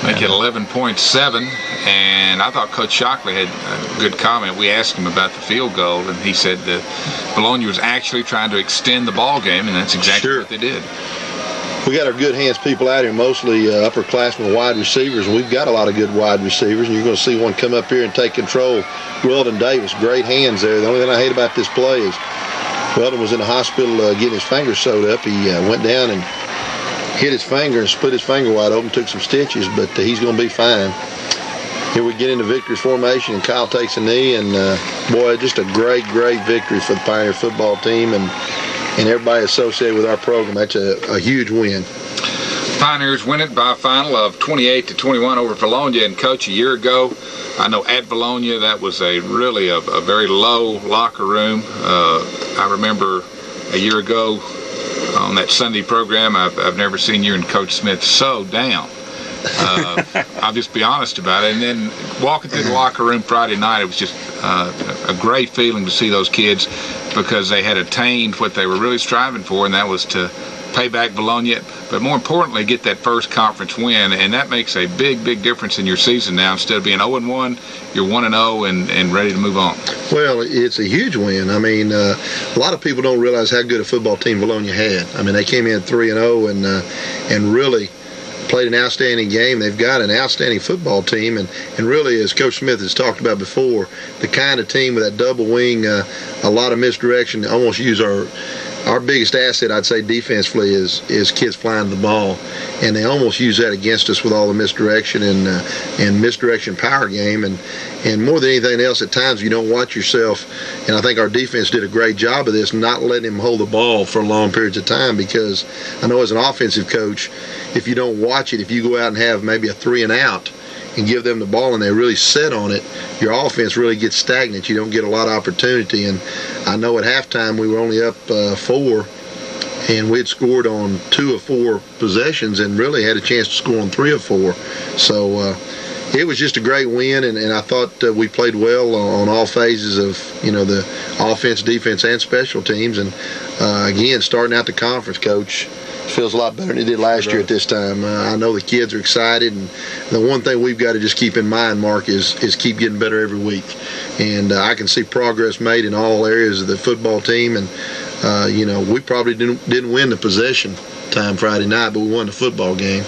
Make it 11.7, and I thought Coach Shockley had a good comment. We asked him about the field goal, and he said that Vilonia was actually trying to extend the ball game, and that's exactly what they did. We got our good hands people out here, mostly upperclassmen wide receivers, and we've got a lot of good wide receivers, and you're going to see one come up here and take control. Weldon Davis, great hands there. The only thing I hate about this play is Weldon was in the hospital getting his finger sewed up. He went down and hit his finger and split his finger wide open, took some stitches, but he's going to be fine. Here we get into victory formation, and Kyle takes a knee, and boy, just a great victory for the Pioneer football team and everybody associated with our program. That's a huge win. Pioneers win it by a final of 28-21 over Vilonia. And Coach, a year ago, I know at Vilonia that was really a very low locker room. I remember a year ago on that Sunday program, I've never seen you and Coach Smith so down. I'll just be honest about it. And then walking through the locker room Friday night, it was just a great feeling to see those kids, because they had attained what they were really striving for, and that was to pay back Vilonia, but more importantly, get that first conference win, and that makes a big difference in your season now. Instead of being 0-1, you're 1-0 and ready to move on. Well, it's a huge win. I mean, a lot of people don't realize how good a football team Vilonia had. I mean, they came in 3-0 and really played an outstanding game. They've got an outstanding football team, and really, as Coach Smith has talked about before, the kind of team with that double wing, a lot of misdirection, almost use our biggest asset, I'd say, defensively is kids flying the ball, and they almost use that against us with all the misdirection and misdirection power game, and more than anything else, at times you don't watch yourself, and I think our defense did a great job of this, not letting him hold the ball for long periods of time, because I know as an offensive coach, if you don't watch it, if you go out and have maybe a 3-and-out and give them the ball and they really sit on it, your offense really gets stagnant. You don't get a lot of opportunity. And I know at halftime we were only up 4, and we had scored on 2 of 4 possessions and really had a chance to score on 3 of 4. So it was just a great win, and I thought we played well on all phases of the offense, defense, and special teams. And again, starting out the conference, Coach, feels a lot better than it did last year at this time. I know the kids are excited, and the one thing we've got to just keep in mind, Mark, is keep getting better every week. And I can see progress made in all areas of the football team. And we probably didn't win the possession time Friday night, but we won the football game,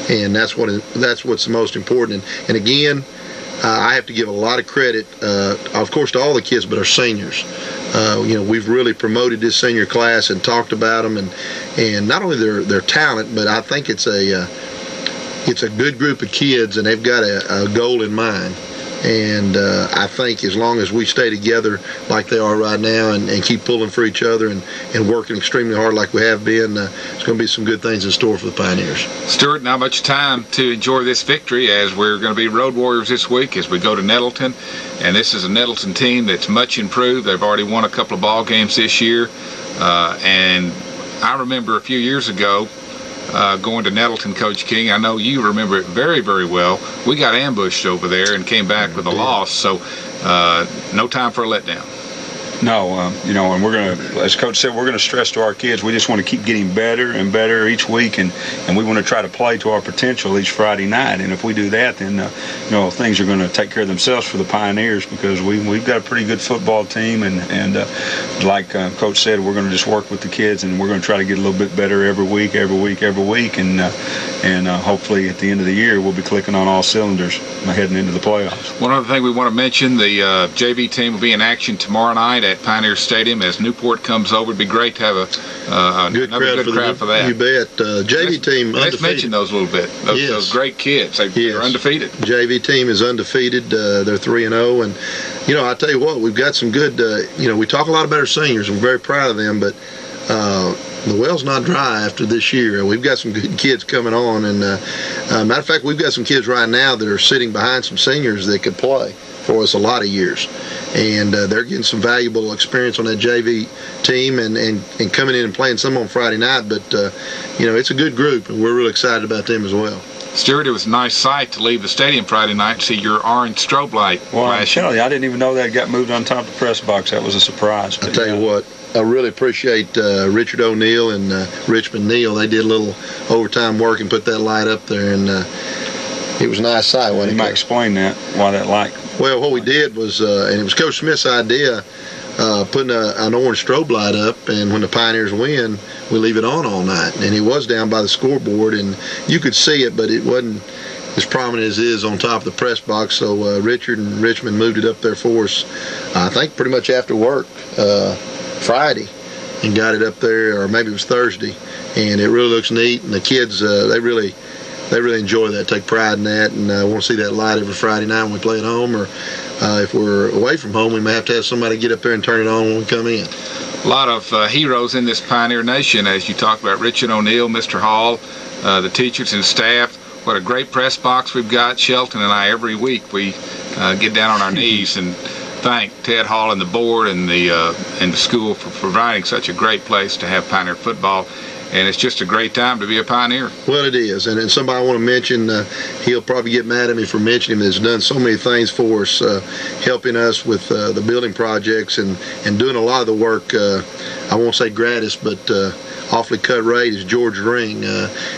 and that's what's the most important. And again, I have to give a lot of credit, of course, to all the kids, but our seniors. We've really promoted this senior class and talked about them, and not only their talent, but I think it's a good group of kids, and they've got a goal in mind. And I think as long as we stay together like they are right now and keep pulling for each other and working extremely hard like we have been, there's going to be some good things in store for the Pioneers. Stuart, not much time to enjoy this victory, as we're going to be road warriors this week as we go to Nettleton. And this is a Nettleton team that's much improved. They've already won a couple of ball games this year. And I remember a few years ago, going to Nettleton, Coach King. I know you remember it very, very well. We got ambushed over there and came back with a loss, so no time for a letdown. No, and we're going to, as Coach said, we're going to stress to our kids, we just want to keep getting better and better each week, and we want to try to play to our potential each Friday night. And if we do that, then, things are going to take care of themselves for the Pioneers, because we've got a pretty good football team, and like Coach said, we're going to just work with the kids, and we're going to try to get a little bit better every week, and hopefully at the end of the year, we'll be clicking on all cylinders heading into the playoffs. One other thing we want to mention, the JV team will be in action tomorrow night at Pioneer Stadium as Newport comes over. It'd be great to have another good crowd for that. You bet. JV team undefeated. Let's mention those a little bit. Those great kids. They're undefeated. JV team is undefeated. They're 3-0, and I tell you what, we've got some good. We talk a lot about our seniors. I'm very proud of them, but the well's not dry after this year. We've got some good kids coming on, and matter of fact, we've got some kids right now that are sitting behind some seniors that could play for us a lot of years, and they're getting some valuable experience on that JV team and coming in and playing some on Friday night. But it's a good group, and we're really excited about them as well. Stuart, it was a nice sight to leave the stadium Friday night and see your orange strobe light flashing. I didn't even know that got moved on top of the press box. That was a surprise. I tell you what, I really appreciate Richard O'Neill and Richmond Neal. They did a little overtime work and put that light up there, and it was a nice sight. You might explain that, why that light. Well, what we did was, and it was Coach Smith's idea, putting an orange strobe light up, and when the Pioneers win, we leave it on all night. And it was down by the scoreboard, and you could see it, but it wasn't as prominent as it is on top of the press box. So Richard and Richmond moved it up there for us, I think pretty much after work Friday, and got it up there, or maybe it was Thursday. And it really looks neat, and the kids, they really enjoy that, take pride in that, and want to see that light every Friday night when we play at home, or if we're away from home, we may have to have somebody get up there and turn it on when we come in. A lot of heroes in this Pioneer Nation, as you talk about Richard O'Neill, Mr. Hall, the teachers and staff. What a great press box we've got. Shelton and I, every week, we get down on our knees and thank Ted Hall and the board and the school for providing such a great place to have Pioneer football. And it's just a great time to be a Pioneer. Well, it is. And somebody I want to mention, he'll probably get mad at me for mentioning him, has done so many things for us, helping us with the building projects and doing a lot of the work, I won't say gratis, but awfully cut rate, is George Ring.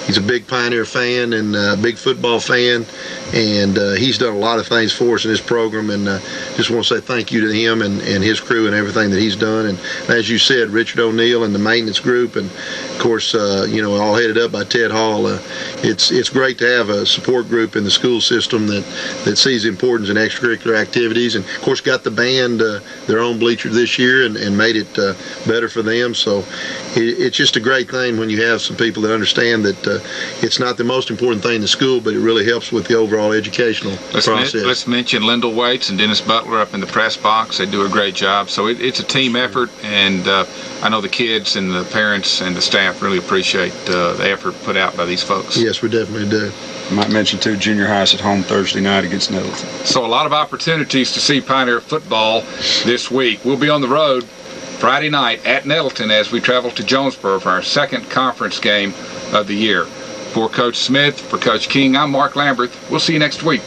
He's a big Pioneer fan and a big football fan, and he's done a lot of things for us in this program, and just want to say thank you to him and his crew and everything that he's done. And as you said, Richard O'Neill and the maintenance group, and of course, all headed up by Ted Hall. It's great to have a support group in the school system that sees the importance in extracurricular activities, and of course got the band their own bleacher this year and made it better for them. So it's just a great thing when you have some people that understand that it's not the most important thing in the school, but it really helps with the overall educational process. Let's mention Lyndall Waits and Dennis Butler up in the press box. They do a great job. So it's a team effort, and I know the kids and the parents and the staff really appreciate the effort put out by these folks. Yes, we definitely do. I might mention, too, junior high's at home Thursday night against Nettleton. So a lot of opportunities to see Pioneer football this week. We'll be on the road Friday night at Nettleton as we travel to Jonesboro for our second conference game of the year. For Coach Smith, for Coach King, I'm Mark Lamberth. We'll see you next week.